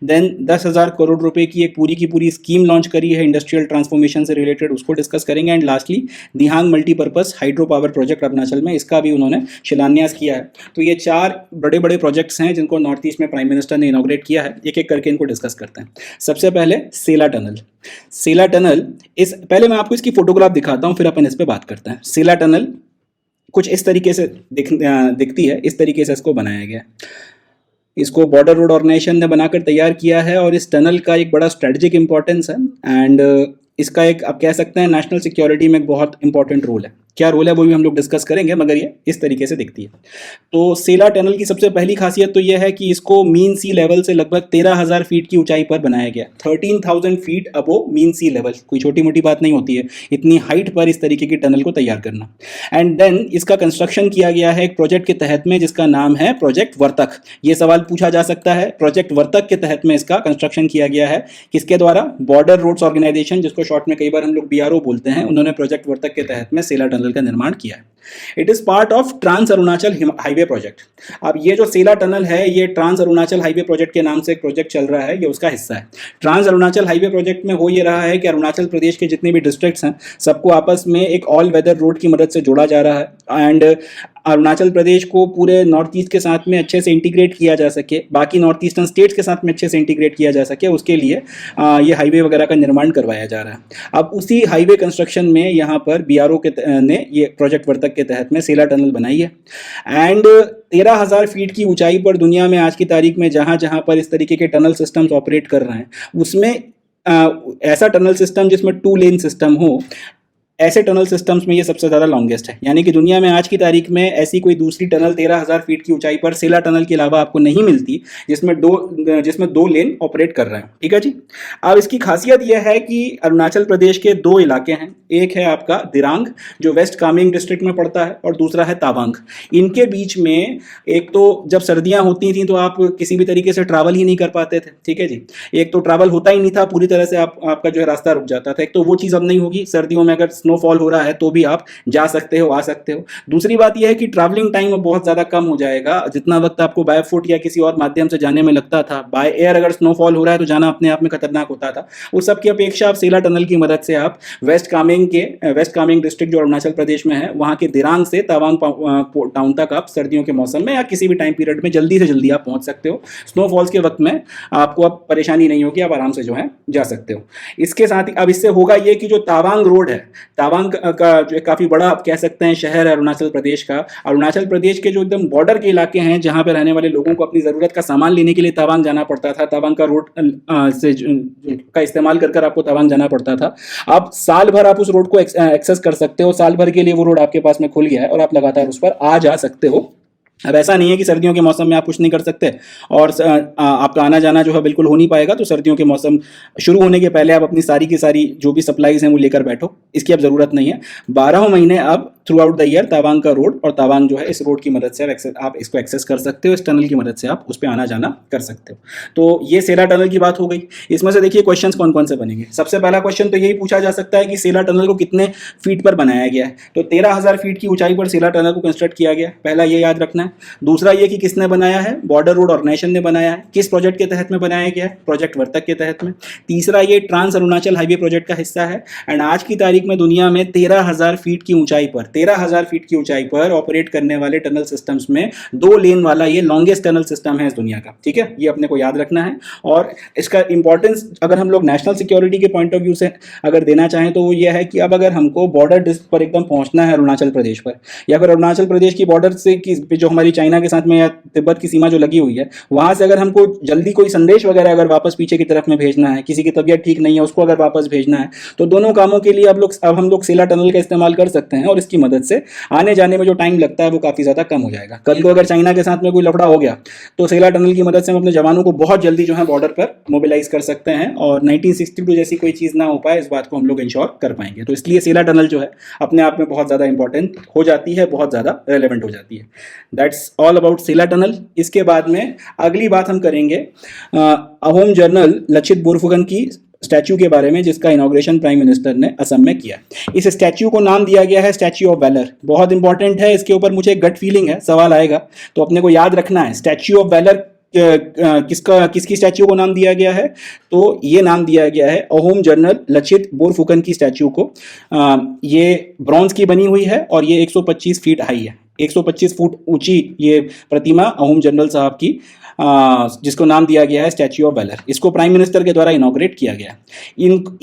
देन 10,000 करोड़ रुपए की एक पूरी की पूरी स्कीम लॉन्च करी है इंडस्ट्रियल ट्रांसफॉर्मेशन से रिलेटेड, उसको डिस्कस करेंगे। And lastly Dihang multipurpose hydro power project Arunachal में, इसका भी उन्होंने शिलान्यास किया है। तो ये 4 बड़े बड़े प्रोजेक्ट्स हैं जिनको नॉर्थ ईस्ट में प्राइम मिनिस्टर ने इनॉग्रेट किया है। एक एक करके इनको डिस्कस करते हैं। सबसे पहले सेला टनल। सेला टनल पहले मैं आपको इसकी फोटोग्राफ दिखाता हूँ, फिर अपन इस पर बात करते हैं। सेला टनल कुछ इस तरीके से दिखती है, इस तरीके से इसको बनाया गया। इसको बॉर्डर रोड ऑर्गेनाइजेशन ने बनाकर तैयार किया है और इस टनल का एक बड़ा स्ट्रेटजिक इंपॉर्टेंस है। एंड इसका एक आप कह सकते हैं नेशनल सिक्योरिटी में एक बहुत इंपॉर्टेंट रोल है। क्या रोल है वो भी हम लोग डिस्कस करेंगे, मगर ये इस तरीके से दिखती है। तो सेला टनल की सबसे पहली खासियत तो यह है कि इसको मीन सी लेवल से लगभग 13,000 फीट की ऊंचाई पर बनाया गया। 13,000 फीट अबो मीन सी लेवल, कोई छोटी मोटी बात नहीं होती है इतनी हाइट पर इस तरीके की टनल को तैयार करना। एंड देन इसका कंस्ट्रक्शन किया गया है एक प्रोजेक्ट के तहत में जिसका नाम है प्रोजेक्ट वर्तक। ये सवाल पूछा जा सकता है, प्रोजेक्ट वर्तक के तहत में इसका कंस्ट्रक्शन किया गया है, किसके द्वारा? बॉर्डर रोड्स ऑर्गेनाइजेशन, जिसको शॉर्ट में कई बार हम लोग BRO बोलते हैं, उन्होंने प्रोजेक्ट वर्तक के तहत में सेला टनल का निर्माण किया है। It is part of trans Arunachal highway project. अब ये जो सेला टनल है ये ट्रांस अरुणाचल हाईवे प्रोजेक्ट के नाम से एक प्रोजेक्ट चल रहा है, ये उसका हिस्सा है। ट्रांस अरुणाचल हाईवे प्रोजेक्ट में हो ये रहा है कि अरुणाचल प्रदेश के जितने भी डिस्ट्रिक्ट्स हैं सबको आपस में एक ऑल वेदर रोड की मदद से जोड़ा जा रहा है। एंड अरुणाचल प्रदेश को पूरे नॉर्थ ईस्ट के साथ में अच्छे से इंटीग्रेट किया जा सके, बाकी नॉर्थ ईस्टर्न स्टेट्स के साथ में अच्छे से इंटीग्रेट किया जा सके, उसके लिए ये हाईवे वगैरह का निर्माण करवाया जा रहा है। अब उसी हाईवे कंस्ट्रक्शन में यहाँ पर BRO ने ये प्रोजेक्ट वर्तक के तहत में सेला टनल बनाई है। एंड 13,000 फीट की ऊंचाई पर दुनिया में आज की तारीख में जहाँ जहाँ पर इस तरीके के टनल सिस्टम्स ऑपरेट कर रहे हैं उसमें ऐसा टनल सिस्टम जिसमें 2 लेन सिस्टम हो, ऐसे टनल सिस्टम्स में ये सबसे ज़्यादा लॉन्गेस्ट है। यानी कि दुनिया में आज की तारीख में ऐसी कोई दूसरी टनल 13,000 फीट की ऊंचाई पर सेला टनल के अलावा आपको नहीं मिलती जिसमें दो लेन ऑपरेट कर रहे हैं। ठीक है जी। अब इसकी खासियत यह है कि अरुणाचल प्रदेश के 2 इलाके हैं, एक है आपका दिरांग जो वेस्ट कामेंग डिस्ट्रिक्ट में पड़ता है और दूसरा है तावांग। इनके बीच में एक तो जब सर्दियाँ होती थी तो आप किसी भी तरीके से ट्रैवल ही नहीं कर पाते थे। ठीक है जी, एक तो ट्रैवल होता ही नहीं था, पूरी तरह से आपका जो है रास्ता रुक जाता था। एक तो वो चीज़ अब नहीं होगी, सर्दियों में अगर स्नोफॉल हो रहा है तो भी आप जा सकते हो, आ सकते हो। दूसरी बात यह है कि ट्रैवलिंग टाइम अब बहुत ज़्यादा कम हो जाएगा। जितना वक्त आपको बाय फुट या किसी और माध्यम से जाने में लगता था, बाय एयर अगर स्नोफॉल हो रहा है तो जाना अपने आप में खतरनाक होता था। उस सब की अपेक्षा आप सेला टनल की मदद से आप वेस्ट कामेंग डिस्ट्रिक्ट जो अरुणाचल प्रदेश में है, वहाँ के दिरांग से तवांग टाउन तक आप सर्दियों के मौसम में या किसी भी टाइम पीरियड में जल्दी से जल्दी आप पहुँच सकते हो। स्नोफॉल्स के वक्त में आपको अब परेशानी नहीं होगी, आप आराम से जो है जा सकते हो। इसके साथ ही अब इससे होगा ये कि जो तावांग रोड है, तावांग का जो काफ़ी बड़ा आप कह सकते हैं शहर है अरुणाचल प्रदेश का, अरुणाचल प्रदेश के जो एकदम बॉर्डर के इलाके हैं जहाँ पे रहने वाले लोगों को अपनी ज़रूरत का सामान लेने के लिए तवांग जाना पड़ता था, तवांग का रोड से का इस्तेमाल कर आपको तवांग जाना पड़ता था। अब साल भर आप उस रोड को एक्सेस कर सकते हो, साल भर के लिए वो रोड आपके पास में खुल गया है और आप लगातार उस पर आ जा सकते हो। अब ऐसा नहीं है कि सर्दियों के मौसम में आप कुछ नहीं कर सकते और आपका आना जाना जो है बिल्कुल हो नहीं पाएगा, तो सर्दियों के मौसम शुरू होने के पहले आप अपनी सारी की सारी जो भी सप्लाईज हैं वो लेकर बैठो, इसकी अब ज़रूरत नहीं है। 12 महीने आप through out the year Tawang का रोड और तावांग जो है इस रोड की मदद से आप इसको एक्सेस कर सकते हो, इस टनल की मदद से आप उस पर आना जाना कर सकते हो। तो ये सेला टनल की बात हो गई। इसमें से देखिए क्वेश्चंस कौन कौन से बनेंगे। सबसे पहला क्वेश्चन तो यही पूछा जा सकता है कि सेला टनल को कितने फीट पर बनाया गया है। तो 13,000 फीट की ऊंचाई पर सेला टनल को कंस्ट्रक्ट किया गया, पहला ये याद रखना है। दूसरा ये कि किसने बनाया है, बॉर्डर रोड ऑर्गेनाइजेशन ने बनाया है। किस प्रोजेक्ट के तहत में बनाया गया है, प्रोजेक्ट वर्तक के तहत में। तीसरा ये ट्रांस अरुणाचल हाईवे प्रोजेक्ट का हिस्सा है। एंड आज की तारीख में दुनिया में 13,000 फीट की ऊंचाई पर 13,000 फीट की ऊंचाई पर ऑपरेट करने वाले टनल सिस्टम्स में 2 लेन वाला ये लॉन्गेस्ट टनल सिस्टम है इस दुनिया का। ठीक है, ये अपने को याद रखना है। और इसका इंपॉर्टेंस अगर हम लोग नेशनल सिक्योरिटी के पॉइंट ऑफ व्यू से अगर देना चाहें तो वो ये है कि अब अगर हमको बॉर्डर डिस्क पर एकदम पहुंचना है अरुणाचल प्रदेश पर, या फिर अरुणाचल प्रदेश की बॉर्डर से जो हमारी चाइना के साथ में या तिब्बत की सीमा जो लगी हुई है, वहां से अगर हमको जल्दी कोई संदेश वगैरह अगर वापस पीछे की तरफ में भेजना है, किसी की तबीयत ठीक नहीं है उसको अगर वापस भेजना है, तो दोनों कामों के लिए अब हम लोग सेला टनल का इस्तेमाल कर सकते हैं और इसकी मदद से आने जाने में जो टाइम लगता है वो काफ़ी ज़्यादा कम हो जाएगा। कल को अगर चाइना के साथ में कोई लफड़ा हो गया तो सेला टनल की मदद से हम अपने जवानों को बहुत जल्दी जो है बॉर्डर पर मोबिलाइज कर सकते हैं और 1962 जैसी कोई चीज़ ना हो पाए, इस बात को हम लोग इंश्योर कर पाएंगे। तो इसलिए सेला टनल जो है अपने आप में बहुत ज़्यादा इंपॉर्टेंट हो जाती है, बहुत ज़्यादा रेलेवेंट हो जाती है। That's all about Sela tunnel. इसके बाद में अगली बात हम करेंगे अहोम जनरल लचित बोरफुकन की स्टैच्यू के बारे में, जिसका इनॉग्रेशन प्राइम मिनिस्टर ने असम में किया। इस स्टैच्यू को नाम दिया गया है स्टैच्यू ऑफ वैलर। बहुत इंपॉर्टेंट है, इसके ऊपर मुझे एक गट फीलिंग है, सवाल आएगा तो अपने को याद रखना है। स्टैच्यू ऑफ वैलर किसकी स्टैच्यू को नाम दिया गया है, तो ये नाम दिया गया है अहोम जनरल लचित बोरफुकन की स्टैच्यू को। ये ब्रॉन्ज की बनी हुई है और ये 125 फीट हाई है, 125 फुट ऊंची ये प्रतिमा अहोम जनरल साहब की, जिसको नाम दिया गया है स्टैच्यू ऑफ वैलर। इसको प्राइम मिनिस्टर के द्वारा इनॉग्रेट किया गया।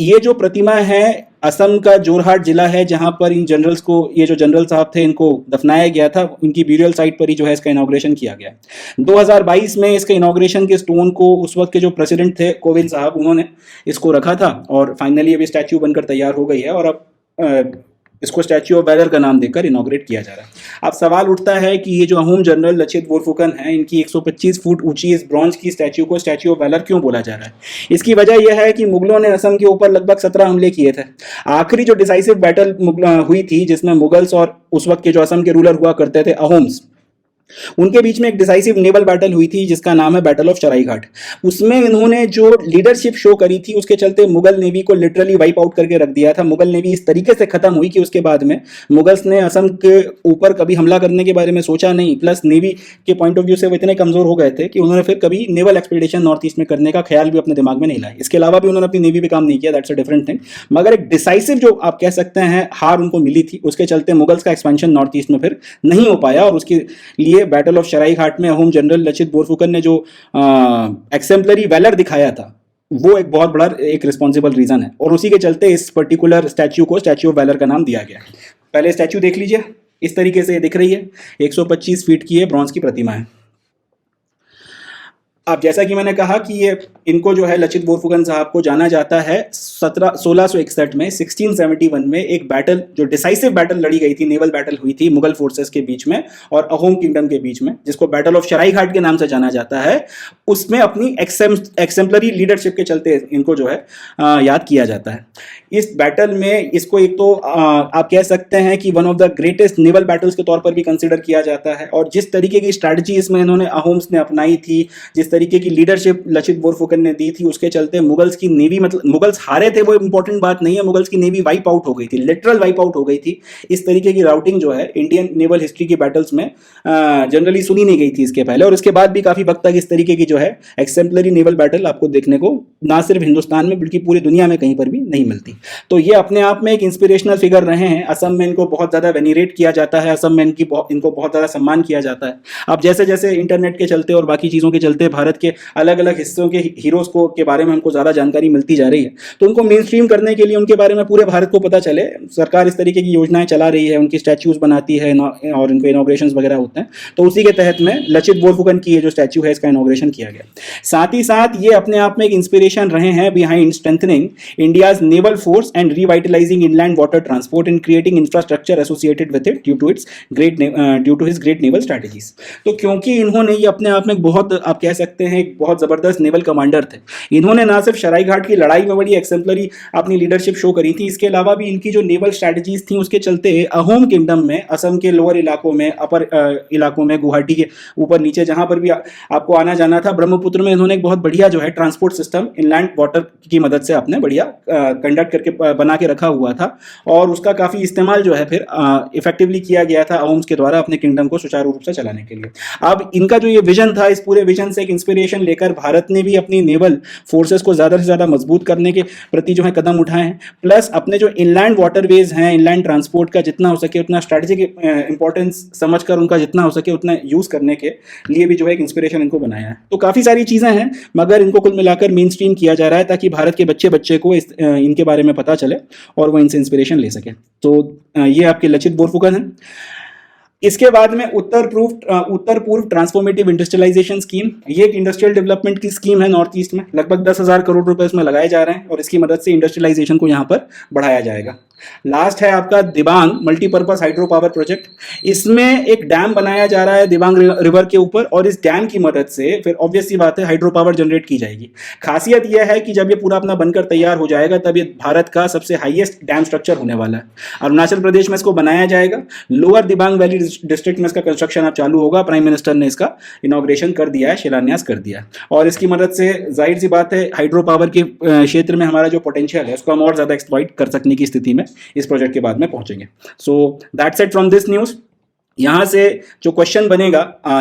ये जो प्रतिमा है असम का जोरहाट जिला है जहां पर इन जनरल्स को, ये जो जनरल साहब थे इनको दफनाया गया था, उनकी ब्यूरियल साइट पर ही जो है इसका इनॉग्रेशन किया गया। 2022 में इसके इनॉग्रेशन के स्टोन को उस वक्त के जो प्रेसिडेंट थे कोविंद साहब, उन्होंने इसको रखा था और फाइनली अभी स्टैच्यू बनकर तैयार हो गई है और अब इसको स्टैच्यू ऑफ वैलर का नाम देकर इनॉग्रेट किया जा रहा है। अब सवाल उठता है कि ये जो अहोम जनरल लचित बोरफुकन है, इनकी 125 फुट ऊंची इस ब्रॉन्ज की स्टैच्यू को स्टैच्यू ऑफ वैलर क्यों बोला जा रहा है? इसकी वजह यह है कि मुगलों ने असम के ऊपर लगभग 17 हमले किए थे। आखिरी जो डिसाइसिव बैटल हुई थी जिसमें मुगल्स और उस वक्त के जो असम के रूलर हुआ करते थे अहोम्स, उनके बीच में एक डिसाइसिव नेवल बैटल हुई थी जिसका नाम है बैटल ऑफ चराईघाट। उसमें इन्होंने जो लीडरशिप शो करी थी उसके चलते मुगल नेवी को लिटरली वाइप आउट करके रख दिया था। मुगल नेवी इस तरीके से खत्म हुई कि उसके बाद में मुगल्स ने असम के ऊपर कभी हमला करने के बारे में सोचा नहीं, प्लस नेवी के पॉइंट ऑफ व्यू से वो इतने कमजोर हो गए थे कि उन्होंने फिर कभी नेवल एक्सपीडिशन नॉर्थ ईस्ट में करने का ख्याल भी अपने दिमाग में नहीं लाया। इसके अलावा भी उन्होंने अपनी नेवी पे काम नहीं किया, दैट्स अ डिफरेंट थिंग। मगर एक डिसाइसिव जो आप कह सकते हैं हार उनको मिली थी, उसके चलते मुगल्स का एक्सपेंशन नॉर्थ ईस्ट में फिर नहीं हो पाया और उसके लिए बैटल ऑफ चराईघाट में अहोम जनरल लचित बोरफुकन ने जो एक्सेम्पलरी वैलर दिखाया था वो एक बहुत बड़ा एक रिस्पॉन्सिबल रीजन है और उसी के चलते इस पर्टिकुलर स्टैच्यू को स्टैच्यू ऑफ वैलर का नाम दिया गया। पहले स्टैच्यू देख लीजिए, इस तरीके से दिख रही है, 125 फीट की है, ब्रॉन्ज की प्रतिमा है। अब जैसा कि मैंने कहा कि ये इनको जो है लचित बोरफुकन साहब को जाना जाता है 1661 में 1671 में एक बैटल, जो डिसाइसिव बैटल लड़ी गई थी, नेवल बैटल हुई थी मुगल फोर्सेस के बीच में और अहोम किंगडम के बीच में, जिसको बैटल ऑफ चराईघाट के नाम से जाना जाता है। उसमें अपनी एक्सेम्पलरी लीडरशिप के चलते इनको जो है याद किया जाता है। इस बैटल में इसको एक तो आप कह सकते हैं कि one of the greatest naval battles के तौर पर भी कंसिडर किया जाता है और जिस तरीके की स्ट्रैटेजी इसमें इन्होंने अहोम्स ने अपनाई थी, जिस तरीके की लीडरशिप लचित बोरफुकन ने दी थी, उसके चलते मुगल्स की नेवी, मतलब मुगल्स हारे थे वो इंपॉर्टेंट बात नहीं है, मुगल्स की नेवी वाइप आउट हो गई थी, लिटरल वाइप आउट हो गई थी। इस तरीके की राउटिंग जो है इंडियन नेवल हिस्ट्री की बैटल्स में जनरली सुनी नहीं गई थी इसके पहले, और इसके बाद भी काफी वक्त तक इस तरीके की जो है एक्सेम्पलरी नेवल बैटल आपको देखने को ना सिर्फ हिंदुस्तान में बल्कि पूरी दुनिया में कहीं पर भी नहीं मिलती। तो ये अपने आप में एक इंस्पिरेशनल फिगर रहे हैं। असम में इनको बहुत ज्यादा वेनिरेट किया जाता है, असम में इनको बहुत ज्यादा सम्मान किया जाता है। अब जैसे जैसे इंटरनेट के चलते और बाकी चीजों के चलते भारत के अलग अलग हिस्सों के हीरोज को के बारे में हमको ज्यादा जानकारी मिलती जा रही है, तो उनको मेन स्ट्रीम करने के लिए उनके बारे में पूरे भारत को पता चले, सरकार इस तरीके की योजनाएं चला रही है, उनकी स्टैच्यूज बनाती है और इनको इनॉग्रेशन वगैरह होते हैं। तो उसी के तहत में लचित बोरफुकन की ये जो स्टैच्यू है इसका इनॉग्रेशन किया गया। साथ ही साथ ये अपने आप में एक इंस्पिरेशन रहे हैं behind strengthening India's naval force and revitalising inland water transport and creating infrastructure associated with it due to his great naval strategies. तो क्योंकि इन्होंने ये अपने आप में बहुत, आप कह सकते हैं एक बहुत जबरदस्त नेवल कमांडर थे, इन्होंने ना सिर्फ शराई घाट की लड़ाई में बड़ी एक्सेम्पलरी अपनी लीडरशिप शो करी थी, इसके अलावा भी इनकी जो नेवल स्ट्रैटेजीज थी उसके चलते अहोम किंगडम में, असम के लोअर इलाकों में, अपर इलाकों में, गुवाहाटी के ऊपर नीचे जहां पर भी आपको आना जाना था, ब्रह्मपुत्र में इन्होंने एक बहुत बढ़िया जो है ट्रांसपोर्ट सिस्टम इनलैंड वाटर की मदद से आपने बढ़िया कंडक्ट करके बना के रखा हुआ था, और उसका काफी इस्तेमाल जो है फिर इफेक्टिवली किया गया था अहोम्स के द्वारा अपने किंगडम को सुचारू रूप से चलाने के लिए। अब इनका जो ये विजन था, इस पूरे विजन से एक इंस्पिरेशन लेकर भारत ने भी अपनी नेवल फोर्सेस को ज्यादा से ज्यादा मजबूत करने के प्रति जो है कदम उठाए हैं, प्लस अपने जो इनलैंड वाटरवेज हैं, इनलैंड ट्रांसपोर्ट का जितना हो सके उतना स्ट्रैटेजिक इंपॉर्टेंस समझकर उनका जितना हो सके उतना यूज करने के लिए भी जो है एक इंस्पिरेशन इनको बनाया है। तो काफी सारी चीजें हैं, मगर इनको कुल मिलाकर मेन स्ट्रीम किया जा रहा है ताकि भारत के बच्चे बच्चे को इनके बारे में पता चले और वो इनसे इंस्पिरेशन ले सके। तो ये आपके लचित बोरफुकन हैं। इसके बाद में उत्तर पूर्व ट्रांसफॉर्मेटिव इंडस्ट्रियलाइजेशन स्कीम, ये एक इंडस्ट्रियल डेवलपमेंट की स्कीम है नॉर्थ ईस्ट में, लगभग 10,000 करोड़ रुपए इसमें लगाए जा रहे हैं और इसकी मदद से इंडस्ट्रियलाइजेशन को यहाँ पर बढ़ाया जाएगा। लास्ट है आपका Dibang multipurpose hydro power project. इसमें एक डैम बनाया जा रहा है दिबांग रिवर के ऊपर, और इस डैम की मदद से फिर ऑब्वियस सी बात है हाइड्रो पावर जनरेट की जाएगी। खासियत यह है कि जब ये पूरा अपना बनकर तैयार हो जाएगा तब ये भारत का सबसे हाईएस्ट डैम स्ट्रक्चर होने वाला है। अरुणाचल प्रदेश में इसको बनाया जाएगा, लोअर दिबांग वैली डिस्ट्रिक्ट में इसका कंस्ट्रक्शन अब चालू होगा। प्राइम मिनिस्टर ने इसका इनॉग्रेशन कर दिया है, शिलान्यास कर दिया है, और इसकी मदद से जाहिर सी बात है हाइड्रो पावर के क्षेत्र में हमारा जो पोटेंशियल है उसको हम और ज्यादा एक्सप्लॉइट कर सकने की स्थिति में इस प्रोजेक्ट के बाद में पहुंचेंगे। सो that's it from this news. यहाँ से जो क्वेश्चन बनेगा,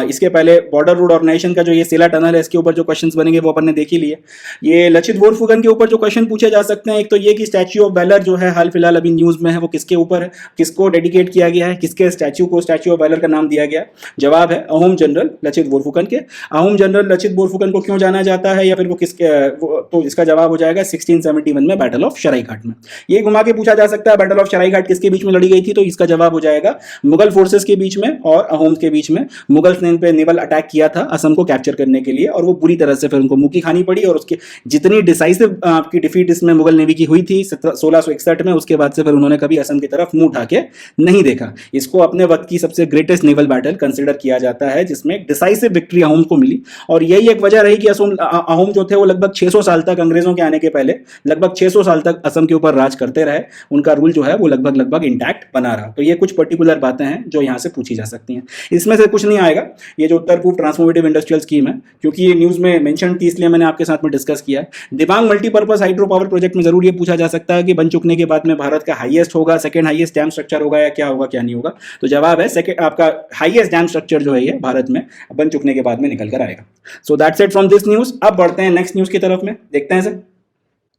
इसके पहले बॉर्डर रोड ऑर्गेनाइजेशन का जो ये सेला टनल है इसके ऊपर जो क्वेश्चंस बनेंगे वो अपन ने देख ही लिए। ये लचित बोरफुकन के ऊपर जो क्वेश्चन पूछे जा सकते हैं, एक तो ये कि स्टैच्यू ऑफ वैलर जो है हाल फिलहाल अभी न्यूज़ में है वो किसके ऊपर है, किसको डेडिकेट किया गया है, किसके स्टैच्यू को स्टैच्यू ऑफ वैलर का नाम दिया गया। जवाब है अहोम जनरल लचित बोरफुकन के। अहोम जनरल लचित बोरफुकन को क्यों जाना जाता है या फिर वो किसके, तो इसका जवाब हो जाएगा 1671 में बैटल ऑफ शराई घाट में। ये घुमा के पूछा जा सकता है बैटल ऑफ शराई घाट किसके बीच में लड़ी गई थी, तो इसका जवाब हो जाएगा मुगल फोर्सेस के बीच में और अहोम्स के बीच में। मुगल्स ने इन पे नेवल अटैक किया था असम को कैप्चर करने के लिए, और वो बुरी तरह से फिर उनको मुंह की खानी पड़ी, और उसकी जितनी डिसाइसिव आपकी डिफीट इसमें मुगल नेवी की हुई थी 1661 में, उसके बाद से फिर उन्होंने कभी असम की तरफ मुंह उठा के नहीं देखा। इसको अपने वक्त की सबसे ग्रेटेस्ट नेवल बैटल कंसिडर किया जाता है जिसमें डिसाइसिव विक्ट्री अहोम को मिली, और यही एक वजह रही कि अहोम जो थे वो लगभग 600 साल तक, अंग्रेजों के आने के पहले लगभग 600 साल तक असम के ऊपर राज करते रहे। उनका रूल जो है वो लगभग इंटैक्ट बना रहा। तो ये कुछ पर्टिकुलर बातें हैं जो यहाँ से पूछी जा सकती हैं। इसमें से कुछ नहीं आएगा ये जो उत्तर पूर्व ट्रांसफॉर्मेटिव इंडस्ट्रियल स्कीम है, क्योंकि ये न्यूज़ में मेंशन थी इसलिए मैंने आपके साथ में डिस्कस किया है। Dibang multipurpose hydro power project में जरूर ये पूछा जा सकता है कि बन चुकने के बाद में भारत का हाईएस्ट होगा, सेकंड हाईएस्ट डैम स्ट्रक्चर होगा या क्या होगा क्या नहीं होगा। तो जवाब है सेकंड, आपका हाईएस्ट डैम स्ट्रक्चर जो है ये भारत में बन चुकने के बाद में निकल कर आएगा। सो that's it from this news. अब बढ़ते हैं नेक्स्ट न्यूज़ की तरफ में, देखते हैं सर।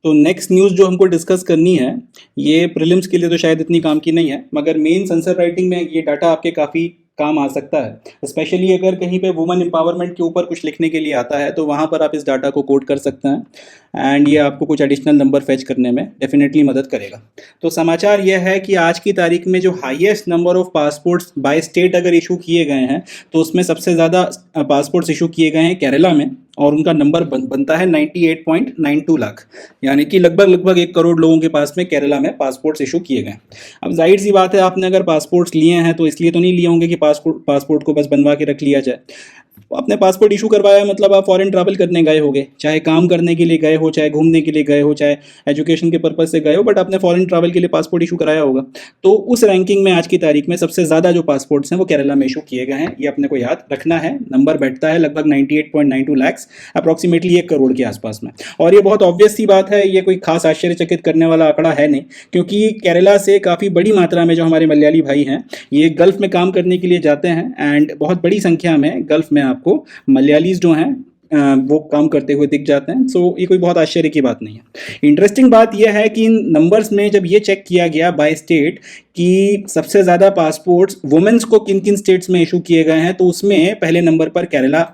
तो नेक्स्ट न्यूज़ जो हमको डिस्कस करनी है ये प्रीलिम्स के लिए तो शायद इतनी काम की नहीं है, मगर मेंस आंसर राइटिंग में ये डाटा आपके काफ़ी काम आ सकता है। स्पेशली अगर कहीं पे वुमेन एम्पावरमेंट के ऊपर कुछ लिखने के लिए आता है तो वहाँ पर आप इस डाटा को कोड कर सकते हैं, एंड ये आपको कुछ एडिशनल नंबर फेच करने में डेफिनेटली मदद करेगा। तो समाचार यह है कि आज की तारीख में जो highest number of passports by state अगर इशू किए गए हैं तो उसमें सबसे ज़्यादा पासपोर्ट्स इशू किए गए हैं केरला में, और उनका नंबर बनता है 98.92 लाख, यानी कि लगभग 1 करोड़ लोगों के पास में केरला में पासपोर्ट्स इशू किए गए। अब जाहिर सी बात है आपने अगर पासपोर्ट्स लिए हैं तो इसलिए तो नहीं लिए होंगे कि पासपोर्ट को बस बनवा के रख लिया जाए। आपने पासपोर्ट इशू करवाया मतलब आप फॉरेन ट्रैवल करने गए होगे, चाहे काम करने के लिए गए हो, चाहे घूमने के लिए गए हो, चाहे एजुकेशन के पर्पज से गए हो, बट आपने फॉरेन ट्रैवल के लिए पासपोर्ट इशू कराया होगा। तो उस रैंकिंग में आज की तारीख में सबसे ज़्यादा जो पासपोर्ट्स हैं वो केरला में इशू किए गए हैं। ये अपने को याद रखना है। नंबर बैठता है लगभग 98.92 लाख, अप्रॉक्सीमेटली 1 करोड़ के आसपास में। और ये बहुत ऑब्वियस सी बात है, ये कोई खास आश्चर्यचकित करने वाला आंकड़ा है नहीं, क्योंकि केरला से काफ़ी बड़ी मात्रा में जो हमारे मलयाली भाई हैं ये गल्फ़ में काम करने के लिए जाते हैं, एंड बहुत बड़ी संख्या में गल्फ़ में आपको मलयालीज जो हैं वो काम करते हुए दिख जाते हैं। सो ये कोई बहुत आश्चर्य की बात नहीं है। इंटरेस्टिंग बात यह है कि इन नंबर्स में जब ये चेक किया गया बाय स्टेट कि सबसे ज़्यादा पासपोर्ट्स वुमेन्स को किन किन स्टेट्स में इशू किए गए हैं, तो उसमें पहले नंबर पर केरला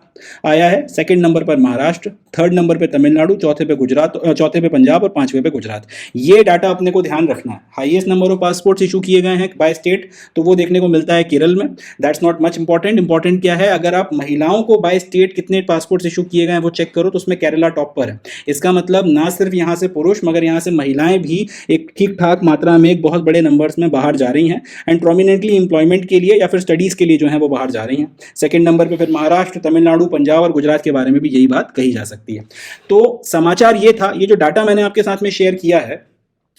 आया है, सेकंड नंबर पर महाराष्ट्र, थर्ड नंबर पे तमिलनाडु, चौथे पे गुजरात, चौथे पे पंजाब और पांचवें पे गुजरात। ये डाटा अपने को ध्यान रखना है। Highest number of passports issue किए गए हैं बाय स्टेट, तो वो देखने को मिलता है केरल में। That's not much important. Important क्या है, अगर आप महिलाओं को बाय स्टेट कितने पासपोर्ट्स इशू किए गए हैं वो चेक करो तो उसमें केरला टॉप पर है। इसका मतलब ना सिर्फ यहाँ से पुरुष मगर यहाँ से महिलाएं भी एक ठीक ठाक मात्रा में एक बहुत बड़े नंबर्स में बाहर जा रही हैं, एंड प्रोमिनेंटली एम्प्लॉयमेंट के लिए या फिर स्टडीज़ के लिए जो है वो बाहर जा रही हैं। सेकंड नंबर पे फिर महाराष्ट्र, तमिलनाडु, पंजाब और गुजरात के बारे में भी यही बात कही जा सकती है। तो समाचार ये था, ये जो डाटा मैंने आपके साथ में शेयर किया है,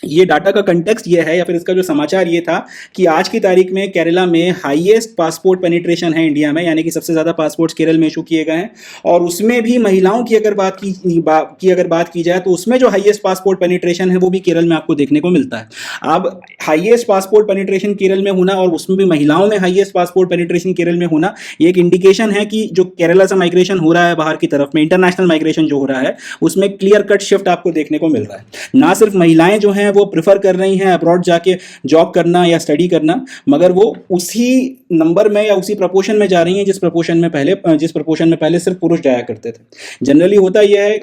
ये डाटा का कंटेक्स्ट ये है या फिर इसका जो समाचार ये था कि आज की तारीख में केरला में हाईएस्ट पासपोर्ट पेनिट्रेशन है इंडिया में, यानी कि सबसे ज़्यादा पासपोर्ट्स केरल में इशू किए गए हैं। और उसमें भी महिलाओं की अगर बात की जाए तो उसमें जो हाईएस्ट पासपोर्ट पेनिट्रेशन है वो भी केरल में आपको देखने को मिलता है। अब हाईएस्ट पासपोर्ट पेनिट्रेशन केरल में होना और उसमें भी महिलाओं में हाईएस्ट पासपोर्ट पेनिट्रेशन केरल में होना, ये एक इंडिकेशन है कि जो केरला से माइग्रेशन हो रहा है बाहर की तरफ में, इंटरनेशनल माइग्रेशन जो हो रहा है, उसमें क्लियर कट शिफ्ट आपको देखने को मिल रहा है। ना सिर्फ महिलाएं जो हैं वो प्रेफर कर रही हैं अब्रॉड जाके जॉब करना या स्टडी करना, मगर वो उसी नंबर में या उसी प्रपोर्शन में जा रही हैं जिस प्रपोर्शन में पहले सिर्फ पुरुष जाया करते थे। जनरली होता यह है,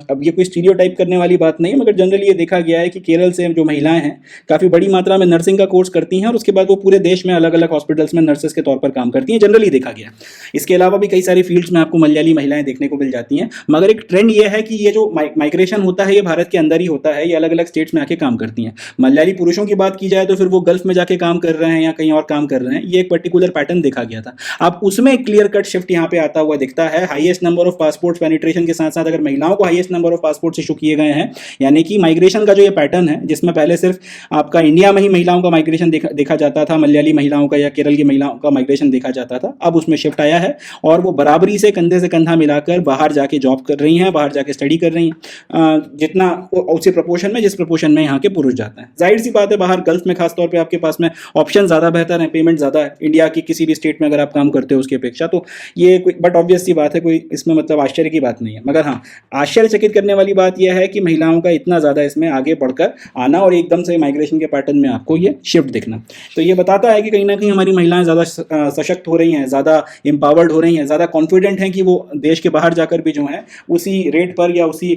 अब ये कोई स्टीरियोटाइप करने वाली बात नहीं है, मगर जनरली ये देखा गया है कि केरल से जो महिलाएं हैं काफ़ी बड़ी मात्रा में नर्सिंग का कोर्स करती हैं और उसके बाद वो पूरे देश में अलग अलग हॉस्पिटल्स में नर्सेस के तौर पर काम करती हैं, जनरली देखा गया। इसके अलावा भी कई सारी फील्ड्स में आपको मलयाली महिलाएं देखने को मिल जाती हैं, मगर एक ट्रेंड ये है कि ये जो माइग्रेशन होता है ये भारत के अंदर ही होता है, ये अलग अलग स्टेट्स में आके काम करती हैं। मलयाली पुरुषों की बात की जाए तो फिर वो गल्फ में जाके काम कर रहे हैं या कहीं और काम कर रहे हैं, ये एक पर्टिकुलर पैटर्न देखा गया था। अब उसमें क्लियर कट शिफ्ट यहाँ पे आता हुआ दिखता है। Highest number of passports penetration के साथ साथ अगर महिलाओं को highest number of passports issue किए गए हैं, यानी कि माइग्रेशन का जो ये पैटर्न है जिसमें पहले सिर्फ आपका इंडिया में ही महिलाओं का माइग्रेशन देखा जाता था, मलयाली महिलाओं का या केरल की महिलाओं का माइग्रेशन देखा जाता था, अब उसमें शिफ्ट आया है और वो बराबरी से कंधे मिलाकर बाहर जाके जॉब कर रही हैं, बाहर जाके स्टडी कर रही हैं, जितना उसी प्रपोर्शन में जिस प्रपोर्शन में यहाँ के पुरुष जाते हैं। जाहिर सी बात है बाहर गल्फ में खासतौर पे आपके पास में ऑप्शन ज़्यादा बेहतर है, पेमेंट ज़्यादा है इंडिया की किसी भी स्टेट में अगर आप काम करते हो उसकी अपेक्षा, तो ये कोई बट ऑब्वियस सी बात है, कोई इसमें मतलब आश्चर्य की बात नहीं है। मगर हाँ, आश्चर्यचकित करने वाली बात यह है कि महिलाओं का इतना ज़्यादा इसमें आगे बढ़कर आना और एकदम से माइग्रेशन के पैटर्न में आपको ये शिफ्ट दिखना, तो ये बताता है कि कहीं ना कहीं हमारी महिलाएं ज़्यादा सशक्त हो रही हैं, ज़्यादा एम्पावर्ड हो रही हैं, ज़्यादा कॉन्फिडेंट हैं कि वो देश के बाहर जाकर भी जो है उसी रेट पर या उसी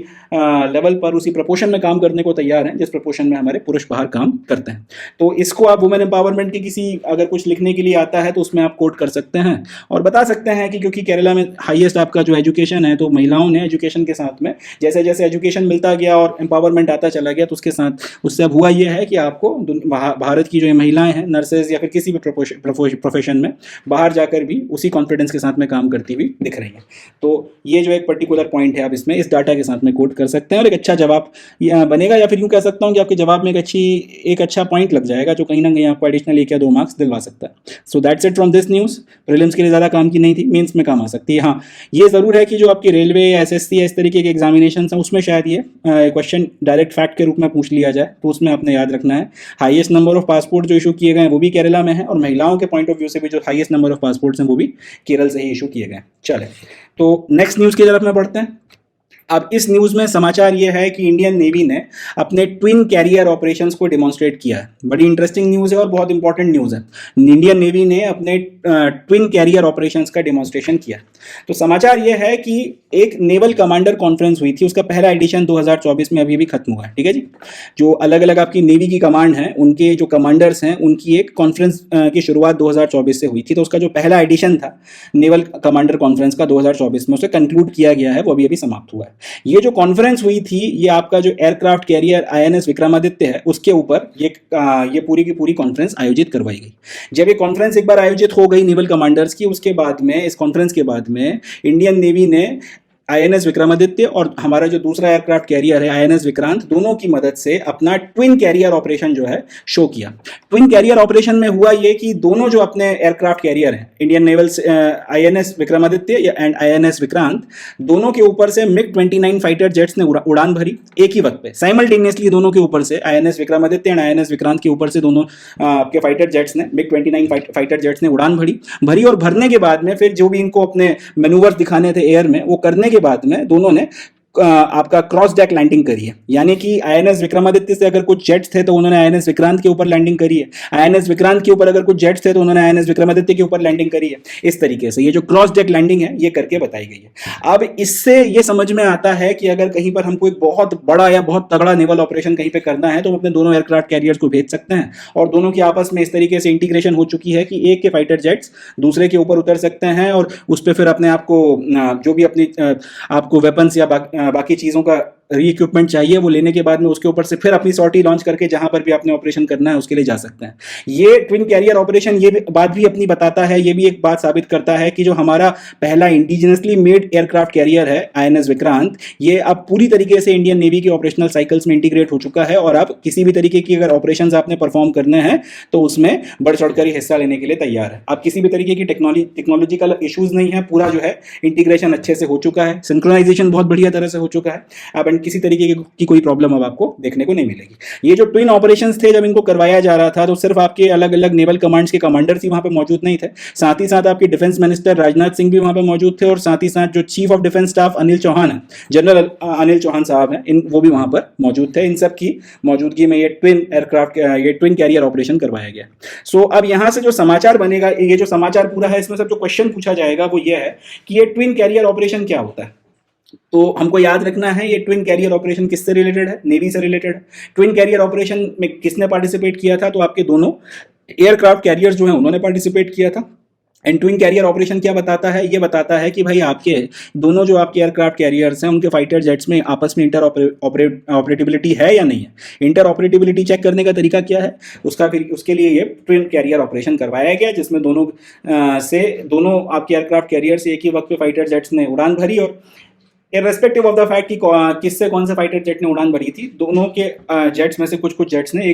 लेवल पर उसी प्रपोर्शन में काम करने को तैयार हैं जिस प्रपोर्शन में हमारे पुरुष बाहर काम करते हैं। तो इसको आप वुमेन एम्पावरमेंट की किसी अगर कुछ लिखने के लिए आता है तो उसमें आप कोट कर सकते हैं और बता सकते हैं कि क्योंकि केरला में हाईएस्ट आपका जो एजुकेशन है, तो महिलाओं ने एजुकेशन के साथ में जैसे जैसे एजुकेशन मिलता गया और एम्पावरमेंट आता चला गया, तो उसके साथ उससे अब हुआ यह है कि आपको भारत की जो महिलाएं हैं नर्सेज या फिर किसी भी प्रोफेशन में बाहर जाकर भी उसी कॉन्फिडेंस के साथ में काम करती हुई दिख रही हैं। तो ये जो एक पर्टिकुलर पॉइंट है आप इसमें इस डाटा के साथ में कोट कर सकते हैं और एक अच्छा जवाब बनेगा, या फिर यूँ कह सकता हूँ कि आपके जवाब में एक अच्छा पॉइंट लग जाएगा जो कहीं ना कहीं आपको एडिशनल 1 या 2 मार्क्स दिलवा सकता है। So that's it from this news. Prelims के लिए ज़्यादा काम की नहीं थी, मेंस में काम आ सकती है। हाँ, ये ज़रूर है कि जो आपकी रेलवे या एसएससी या इस तरीके के एग्जामिनेशन हैं उसमें शायद ये क्वेश्चन डायरेक्ट फैक्ट के रूप में पूछ लिया जाए, तो उसमें आपने याद रखना है हाईएस्ट नंबर ऑफ पासपोर्ट जो इशू किए गए हैं वो भी केरला में है और महिलाओं के पॉइंट ऑफ व्यू से भी जो हाईएस्ट नंबर ऑफ पासपोर्ट्स हैं वो भी केरल से ही इशू किए गए। चले तो नेक्स्ट न्यूज़ की तरफ में बढ़ते हैं। अब इस न्यूज़ में समाचार ये है कि इंडियन नेवी ने अपने ट्विन कैरियर ऑपरेशंस को डिमॉन्स्ट्रेट किया है। बड़ी इंटरेस्टिंग न्यूज़ है और बहुत इंपॉर्टेंट न्यूज़ है। इंडियन नेवी ने अपने ट्विन कैरियर ऑपरेशंस का डिमॉन्स्ट्रेशन किया। तो समाचार ये है कि एक नेवल कमांडर कॉन्फ्रेंस हुई थी, उसका पहला एडिशन 2024 में अभी खत्म हुआ है। ठीक है जी, जो अलग अलग आपकी नेवी की कमांड है उनके जो कमांडर्स हैं उनकी एक कॉन्फ्रेंस की शुरुआत 2024 से हुई थी। तो उसका जो पहला एडिशन था नेवल कमांडर कॉन्फ्रेंस का 2024 में, उसे कंक्लूड किया गया है, वो अभी समाप्त हुआ है। ये जो कॉन्फ्रेंस हुई थी ये आपका जो एयरक्राफ्ट कैरियर आईएनएस विक्रमादित्य है उसके ऊपर ये पूरी की पूरी कॉन्फ्रेंस आयोजित करवाई गई। जब ये कॉन्फ्रेंस एक बार आयोजित हो गई नेवल कमांडर्स की, उसके बाद में इस कॉन्फ्रेंस के बाद में इंडियन नेवी ने आईएनएस विक्रमादित्य और हमारा जो दूसरा एयरक्राफ्ट कैरियर है आईएनएस विक्रांत, दोनों की मदद से अपना ट्विन कैरियर ऑपरेशन जो है शो किया। ट्विन कैरियर ऑपरेशन में हुआ ये कि दोनों जो अपने एयरक्राफ्ट कैरियर हैं Indian naval INS Vikramaditya and INS Vikrant, दोनों के ऊपर से मिग 29 फाइटर जेट्स ने उड़ान भरी एक ही वक्त पे साइमल्टेनियसली। दोनों के ऊपर से INS Vikramaditya and INS Vikrant के ऊपर से दोनों आपके फाइटर जेट्स ने मिग 29 फाइटर जेट्स ने उड़ान भरी और भरने के बाद में फिर जो भी इनको अपने मैनूवर्स दिखाने थे एयर में वो करने के बाद में दोनों ने आपका क्रॉस डेक लैंडिंग करी है। यानी कि आईएनएस विक्रमादित्य से अगर कुछ जेट्स थे तो उन्होंने आईएनएस विक्रांत के ऊपर लैंडिंग करी है, आईएनएस विक्रांत के ऊपर अगर कुछ जेट्स थे तो उन्होंने आईएनएस विक्रमादित्य के ऊपर लैंडिंग करी है। इस तरीके से ये जो क्रॉस डेक लैंडिंग है ये करके बताई गई है। अब इससे ये समझ में आता है कि अगर कहीं पर हमको एक बहुत बड़ा या बहुत तगड़ा नेवल ऑपरेशन कहीं पर करना है तो हम अपने दोनों एयरक्राफ्ट कैरियर्स को भेज सकते हैं और दोनों की आपस में इस तरीके से इंटीग्रेशन हो चुकी है कि एक के फाइटर जेट्स दूसरे के ऊपर उतर सकते हैं और उस पर फिर अपने आप को जो भी अपनी आपको वेपन्स या बाकी चीज़ों का री-इक्विपमेंट चाहिए वो लेने के बाद में उसके ऊपर से फिर अपनी सॉर्टी लॉन्च करके जहां पर भी आपने ऑपरेशन करना है उसके लिए जा सकते हैं। ये ट्विन कैरियर ऑपरेशन ये बात भी अपनी बताता है, ये भी एक बात साबित करता है कि जो हमारा पहला इंडिजिनसली मेड एयरक्राफ्ट कैरियर है आईएनएस विक्रांत, ये अब पूरी तरीके से इंडियन नेवी के ऑपरेशनल साइकिल्स में इंटीग्रेट हो चुका है और अब किसी भी तरीके की अगर ऑपरेशन आपने परफॉर्म करने हैं तो उसमें बढ़ चढ़कर हिस्सा लेने के लिए तैयार है। अब किसी भी तरीके की टेक्नोलॉजिकल इशूज नहीं है, पूरा जो है इंटीग्रेशन अच्छे से हो चुका है, सिंक्रोनाइजेशन बहुत बढ़िया तरह से हो चुका है। अब किसी तरीके की कोई प्रॉब्लम अब आपको देखने को नहीं मिलेगी। ये जो ट्विन ऑपरेशंस थे जब इनको करवाया जा रहा था तो सिर्फ आपके अलग अलग नेवल कमांड्स के कमांडर्स ही वहां पे मौजूद नहीं थे, साथ ही साथ आपके डिफेंस मिनिस्टर राजनाथ सिंह भी वहां पे मौजूद थे और साथ ही साथ जो chief of defence staff Anil Chauhan है, जनरल अनिल चौहान साहब हैं, वो भी वहां पर मौजूद थे। इन सब की मौजूदगी में ये ट्विन कैरियर ऑपरेशन करवाया गया। सो अब यहां से जो समाचार बनेगा, ये जो समाचार पूरा है इसमें सब जो क्वेश्चन पूछा जाएगा वो ये है कि ये ट्विन कैरियर ऑपरेशन क्या होता है। तो हमको याद रखना है ये ट्विन कैरियर ऑपरेशन किससे रिलेटेड है, नेवी से रिलेटेड है। ट्विन कैरियर ऑपरेशन में किसने पार्टिसिपेट किया था, तो आपके दोनों एयरक्राफ्ट कैरियर्स जो हैं उन्होंने पार्टिसिपेट किया था। एंड ट्विन कैरियर ऑपरेशन क्या बताता है, ये बताता है कि भाई आपके दोनों जो आपके एयरक्राफ्ट कैरियर्स हैं उनके फाइटर जेट्स में आपस में इंटर ऑपरेटिबिलिटी है या नहीं है। इंटर ऑपरेटिबिलिटी चेक करने का तरीका क्या है, उसके लिए ये ट्विन कैरियर ऑपरेशन करवाया गया जिसमें दोनों आपके एयरक्राफ्ट कैरियर से एक ही वक्त पे फाइटर जेट्स ने उड़ान भरी और इर्रेस्पेक्टिव ऑफ द फैक्ट कि किससे कौन से फाइटर जेट ने उड़ान भरी थी, दोनों के जेट्स में से कुछ जेट्स ने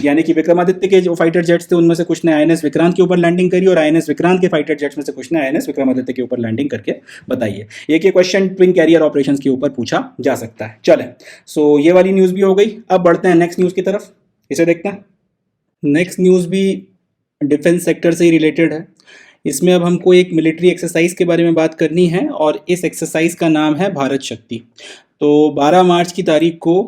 यानी कि विक्रमादित्य के जो फाइटर जेट्स थे उनमें से कुछ ने आईएनएस विक्रांत के ऊपर लैंडिंग करी और आईएनएस विक्रांत के फाइटर जेट्स में से कुछ ने आईएनएस विक्रमादित्य के ऊपर लैंडिंग करके बताइए। एक क्वेश्चन ट्विन कैरियर ऑपरेशंस के ऊपर पूछा जा सकता है। चलें, सो ये वाली न्यूज़ भी हो गई। अब बढ़ते हैं नेक्स्ट न्यूज़ की तरफ, इसे देखते हैं। नेक्स्ट न्यूज़ भी डिफेंस सेक्टर से ही रिलेटेड है। इसमें अब हमको एक मिलिट्री एक्सरसाइज के बारे में बात करनी है और इस एक्सरसाइज का नाम है भारत शक्ति। तो 12 मार्च की तारीख को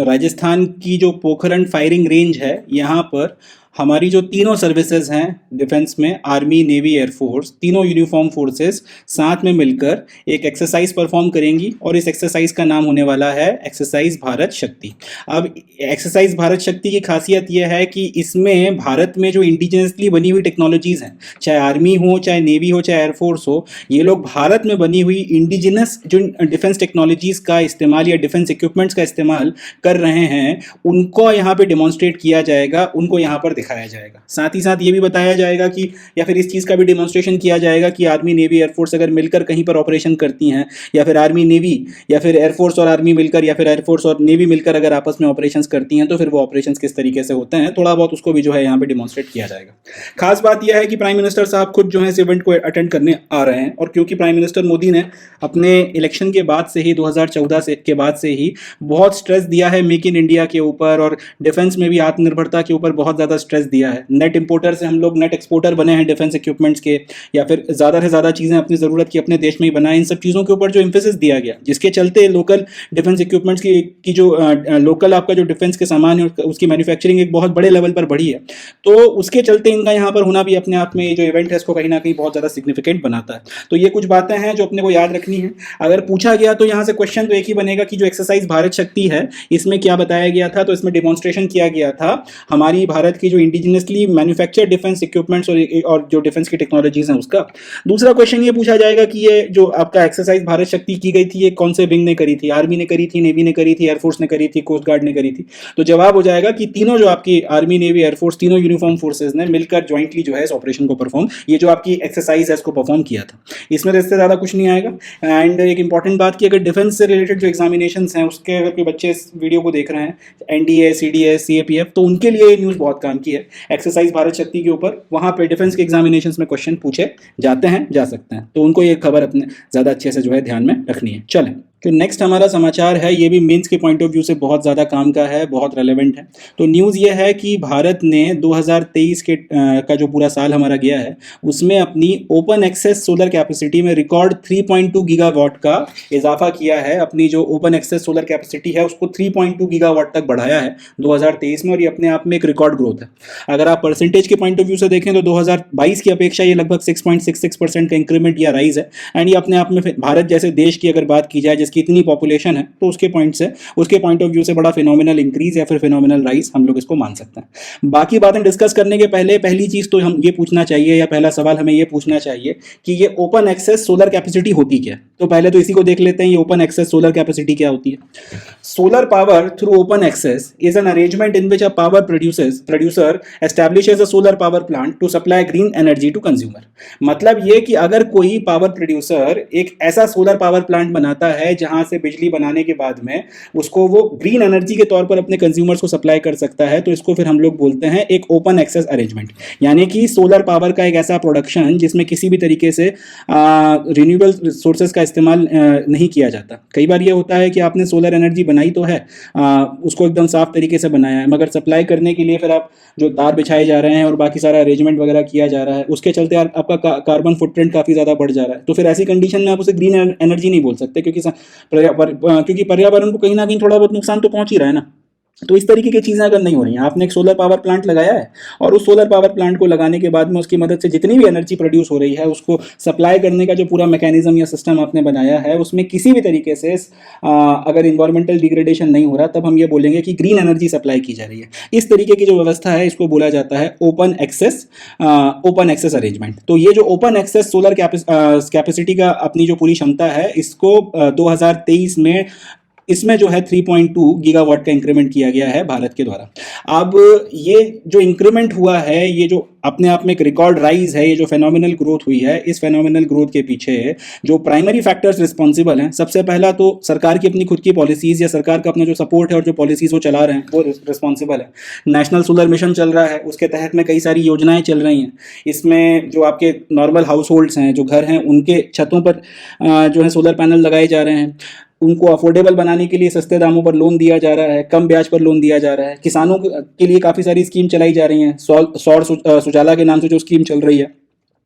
राजस्थान की जो पोखरण फायरिंग रेंज है यहाँ पर हमारी जो तीनों सर्विसेज हैं डिफेंस में, आर्मी, नेवी, एयरफोर्स, तीनों यूनिफॉर्म फोर्सेस साथ में मिलकर एक एक्सरसाइज परफॉर्म करेंगी और इस एक्सरसाइज का नाम होने वाला है एक्सरसाइज भारत शक्ति। अब एक्सरसाइज भारत शक्ति की खासियत यह है कि इसमें भारत में जो इंडिजिनसली बनी हुई टेक्नोलॉजीज़ हैं, चाहे आर्मी हो, चाहे नेवी हो, चाहे एयरफोर्स हो, ये लोग भारत में बनी हुई इंडिजिनस जो डिफेंस टेक्नोलॉजीज़ का इस्तेमाल या डिफेंस इक्विपमेंट्स का इस्तेमाल कर रहे हैं उनको यहाँ पर डिमॉन्स्ट्रेट किया जाएगा, उनको यहाँ पर दिखाया जाएगा। साथ ही साथ ये भी बताया जाएगा कि या फिर इस चीज़ का भी डिमॉन्स्ट्रेशन किया जाएगा कि आर्मी, नेवी, एयरफोर्स अगर मिलकर कहीं पर ऑपरेशन करती हैं या फिर आर्मी, नेवी या फिर एयरफोर्स और आर्मी मिलकर या फिर एयरफोर्स और नेवी मिलकर अगर आपस में ऑपरेशंस करती हैं तो फिर वो ऑपरेशंस किस तरीके से होते हैं, थोड़ा बहुत उसको भी जो है यहाँ पे डिमॉन्स्ट्रेट किया जाएगा। खास बात यह है कि प्राइम मिनिस्टर साहब खुद जो है इस इवेंट को अटेंड करने आ रहे हैं और क्योंकि प्राइम मिनिस्टर मोदी ने अपने इलेक्शन के बाद से ही 2014 के बाद से ही बहुत स्ट्रेस दिया है मेक इन इंडिया के ऊपर और डिफेंस में भी आत्मनिर्भरता के ऊपर बहुत ज़्यादा स्ट्रेस दिया है। नेट इंपोर्टर से हम लोग नेट एक्सपोर्टर बने हैं डिफेंस इक्विपमेंट्स के, या फिर ज़्यादा से ज़्यादा चीज़ें अपनी ज़रूरत की अपने देश में ही बनाएं। इन सब चीज़ों के ऊपर जो एम्फेसिस दिया गया जिसके चलते लोकल डिफेंस इक्विपमेंट्स की जो लोकल आपका जो डिफेंस के सामान है उसकी मैन्युफैक्चरिंग एक बहुत बड़े लेवल पर बढ़ी है, तो उसके चलते इनका यहाँ पर होना भी अपने आप में ये जो इवेंट है इसको कहीं ना कहीं बहुत ज़्यादा सिग्निफिकेंट बनाता है। तो ये कुछ बातें हैं जो अपने को याद रखनी है। अगर पूछा गया तो यहाँ से क्वेश्चन तो एक ही बनेगा कि जो एक्सरसाइज भारत शक्ति है इसमें क्या बताया गया था, तो इसमें डिमॉन्स्ट्रेशन किया गया था हमारी भारत की जो इंडिजिनसली मैन्युफैक्चर डिफेंस इक्विपमेंट्स और जो डिफेंस की टेक्नोलॉजीज हैं उसका। दूसरा क्वेश्चन ये पूछा जाएगा कि ये जो आपका एक्सरसाइज भारत शक्ति की गई थी ये कौन से विंग ने करी थी, आर्मी ने करी थी, नेवी ने करी थी, एयरफोर्स ने करी थी, कोस्ट गार्ड ने करी थी। तो जवाब हो जाएगा कि तीनों जो आपकी आर्मी, नेवी, एयरफोर्स, तीनों यूनिफॉर्म फोर्सेज ने मिलकर ज्वाइंटली जो है इस ऑपरेशन को परफॉर्म, ये जो आपकी एक्सरसाइज है इसको परफॉर्म किया था। इसमें तो इससे ज़्यादा कुछ नहीं आएगा। एंड एक इंपॉर्टेंट बात की, अगर डिफेंस से रिलेटेड जो एग्जामिनेशन हैं उसके अगर कोई बच्चे इस वीडियो को देख रहे हैं, एनडीए, सीडीएस, सीएपीएफ, तो उनके लिए ये न्यूज़ बहुत काम की है। एक्सरसाइज भारत शक्ति के ऊपर वहाँ पे डिफेंस के एग्जामिनेशन में क्वेश्चन पूछे जाते हैं, जा सकते हैं, तो उनको ये खबर अपने ज़्यादा अच्छे से जो है ध्यान में रखनी है। चलें, तो नेक्स्ट हमारा समाचार है, ये भी मेंस के पॉइंट ऑफ व्यू से बहुत ज़्यादा काम का है, बहुत रेलेवेंट है। तो न्यूज़ ये है कि भारत ने 2023 का जो पूरा साल हमारा गया है उसमें अपनी ओपन एक्सेस सोलर कैपेसिटी में रिकॉर्ड 3.2 गीगावाट का इजाफा किया है। अपनी जो ओपन एक्सेस सोलर कैपेसिटी है उसको 3.2 गीगावाट तक बढ़ाया है 2023 में, और ये अपने आप में एक रिकॉर्ड ग्रोथ है। अगर आप परसेंटेज के पॉइंट ऑफ व्यू से देखें तो 2022 की अपेक्षा ये लगभग 6.66% का इंक्रीमेंट या राइज है। एंड ये अपने आप में भारत जैसे देश की अगर बात की जाए जिसकी इतनी पॉपुलेशन है, तो उसके पॉइंट ऑफ व्यू से बड़ा फिनोमिनल इंक्रीज या फिर फिनोमिनल राइज हम लोग इसको मान सकते हैं। बाकी बातें डिस्कस करने के पहले पहली चीज तो हम ये पूछना चाहिए, या पहला सवाल हमें ये पूछना चाहिए कि ये ओपन एक्सेस सोलर कैपेसिटी होती क्या है। तो पहले तो इसी को देख लेते हैं, ये ओपन एक्सेस सोलर कैपेसिटी क्या होती है। Solar power through open access is an arrangement in which a power producer establishes a solar power plant to supply green energy to consumer. मतलब ये कि अगर कोई पावर प्रोड्यूसर एक ऐसा सोलर पावर प्लांट बनाता है जहां से बिजली बनाने के बाद में उसको वो ग्रीन एनर्जी के तौर पर अपने कंज्यूमर्स को सप्लाई कर सकता है, तो इसको फिर हम लोग बोलते हैं एक ओपन एक्सेस अरेंजमेंट। यानी कि सोलर पावर का एक ऐसा प्रोडक्शन जिसमें किसी भी तरीके से रिन्यूएबल सोर्सेज का इस्तेमाल नहीं किया जाता। कई बार ये होता है कि आपने सोलर एनर्जी बनाई तो है, उसको एकदम साफ तरीके से बनाया है, मगर सप्लाई करने के लिए फिर आप जो तार बिछाए जा रहे हैं और बाकी सारा अरेंजमेंट वगैरह किया जा रहा है, उसके चलते आपका कार्बन फुटप्रिंट काफ़ी ज़्यादा बढ़ जा रहा है। तो फिर ऐसी कंडीशन में आप उसे ग्रीन एनर्जी नहीं बोल सकते, क्योंकि पर्यावरण को कहीं ना कहीं थोड़ा बहुत नुकसान तो पहुंच ही रहा है ना। तो इस तरीके की चीज़ें अगर नहीं हो रही हैं, आपने एक सोलर पावर प्लांट लगाया है और उस सोलर पावर प्लांट को लगाने के बाद में उसकी मदद से जितनी भी एनर्जी प्रोड्यूस हो रही है उसको सप्लाई करने का जो पूरा मैकेनिज्म या सिस्टम आपने बनाया है उसमें किसी भी तरीके से अगर इन्वायरमेंटल डिग्रेडेशन नहीं हो रहा, तब हम ये बोलेंगे कि ग्रीन एनर्जी सप्लाई की जा रही है। इस तरीके की जो व्यवस्था है इसको बोला जाता है ओपन एक्सेस अरेंजमेंट। तो ये जो ओपन एक्सेस सोलर कैपेसिटी का अपनी जो पूरी क्षमता है इसको 2023 में इसमें जो है 3.2 गीगावाट का इंक्रीमेंट किया गया है भारत के द्वारा। अब ये जो इंक्रीमेंट हुआ है, ये जो अपने आप में एक रिकॉर्ड राइज है, ये जो फेनोमिनल ग्रोथ हुई है, इस फेनोमिनल ग्रोथ के पीछे जो प्राइमरी फैक्टर्स रिस्पॉन्सिबल हैं, सबसे पहला तो सरकार की अपनी खुद की पॉलिसीज़ या सरकार का अपना जो सपोर्ट है और जो पॉलिसीज़ वो चला रहे हैं वो रिस्पॉन्सिबल है। नेशनल सोलर मिशन चल रहा है, उसके तहत में कई सारी योजनाएं चल रही हैं। इसमें जो आपके नॉर्मल हाउस होल्ड्स हैं, जो घर हैं, उनके छतों पर जो है सोलर पैनल लगाए जा रहे हैं। उनको अफोर्डेबल बनाने के लिए सस्ते दामों पर लोन दिया जा रहा है, कम ब्याज पर लोन दिया जा रहा है। किसानों के लिए काफ़ी सारी स्कीम चलाई जा रही हैं, सौर सुजाला के नाम से जो स्कीम चल रही है,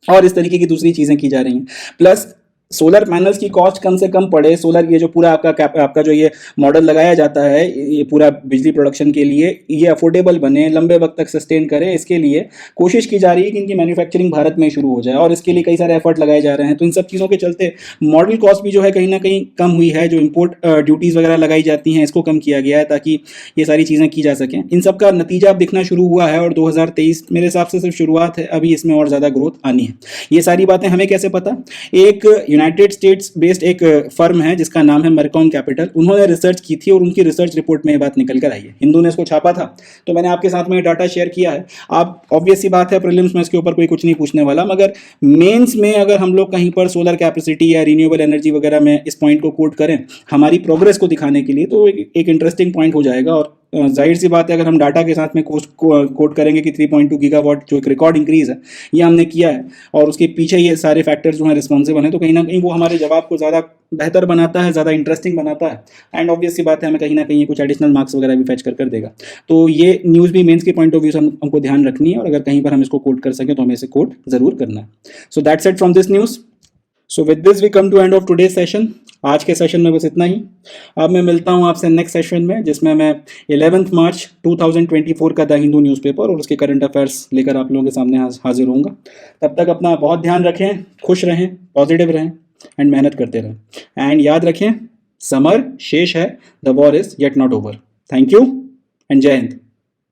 और इस तरीके की दूसरी चीज़ें की जा रही हैं। प्लस सोलर पैनल्स की कॉस्ट कम से कम पड़े, सोलर ये जो पूरा आपका जो ये मॉडल लगाया जाता है ये पूरा बिजली प्रोडक्शन के लिए, ये अफोर्डेबल बने, लंबे वक्त तक सस्टेन करे, इसके लिए कोशिश की जा रही है कि इनकी मैन्युफैक्चरिंग भारत में शुरू हो जाए, और इसके लिए कई सारे एफर्ट लगाए जा रहे हैं। तो इन सब चीज़ों के चलते मॉडल कॉस्ट भी जो है कहीं ना कहीं कम हुई है। जो इम्पोर्ट ड्यूटीज़ वगैरह लगाई जाती हैं इसको कम किया गया है ताकि ये सारी चीज़ें की जा सकें। इन सब का नतीजा अब दिखना शुरू हुआ है, और 2023 मेरे हिसाब से सिर्फ शुरुआत है, अभी इसमें और ज़्यादा ग्रोथ आनी है। ये सारी बातें हमें कैसे पता? एक यूनाइटेड स्टेट्स बेस्ड एक फर्म है जिसका नाम है मरकॉन कैपिटल, उन्होंने रिसर्च की थी और उनकी रिसर्च रिपोर्ट में ये बात निकल कर आई है। हिंदू ने इसको छापा था, तो मैंने आपके साथ में डाटा शेयर किया है। आप ऑब्वियस सी बात है प्रीलिम्स में इसके ऊपर कोई कुछ नहीं पूछने वाला, मगर मेंस में अगर हम लोग कहीं पर सोलर कैपेसिटी या रिन्यूएबल एनर्जी वगैरह में इस पॉइंट को कोट करें हमारी प्रोग्रेस को दिखाने के लिए, तो एक इंटरेस्टिंग पॉइंट हो जाएगा। और जाहिर सी बात है अगर हम डाटा के साथ में कोट करेंगे कि 3.2 गीगावाट जो एक रिकॉर्ड इंक्रीज है ये हमने किया है, और उसके पीछे ये सारे फैक्टर्स जो हैं रिस्पॉन्सिबल हैं, तो कहीं ना कहीं वो हमारे जवाब को ज़्यादा बेहतर बनाता है, ज़्यादा इंटरेस्टिंग बनाता है। एंड ऑब्वियस सी बात है हमें कहीं ना कहीं कुछ एडिशनल मार्क्स वगैरह भी फैच कर देगा। तो ये न्यूज़ भी मेंस के पॉइंट ऑफ व्यू से हमको ध्यान रखनी है, और अगर कहीं पर हम इसको कोट कर सकें तो हमें इसे कोट ज़रूर करना है। So that's it from this news. So with this we come to end of today's session. आज के सेशन में बस इतना ही। अब मैं मिलता हूं आपसे नेक्स्ट सेशन में, जिसमें मैं 11 मार्च 2024 का द हिंदू न्यूज़पेपर और उसके करंट अफेयर्स लेकर आप लोगों के सामने हाजिर होऊंगा। तब तक अपना बहुत ध्यान रखें, खुश रहें, पॉजिटिव रहें एंड मेहनत करते रहें। एंड याद रखें, समर शेष है, the war is yet not over. Thank you and जय हिंद।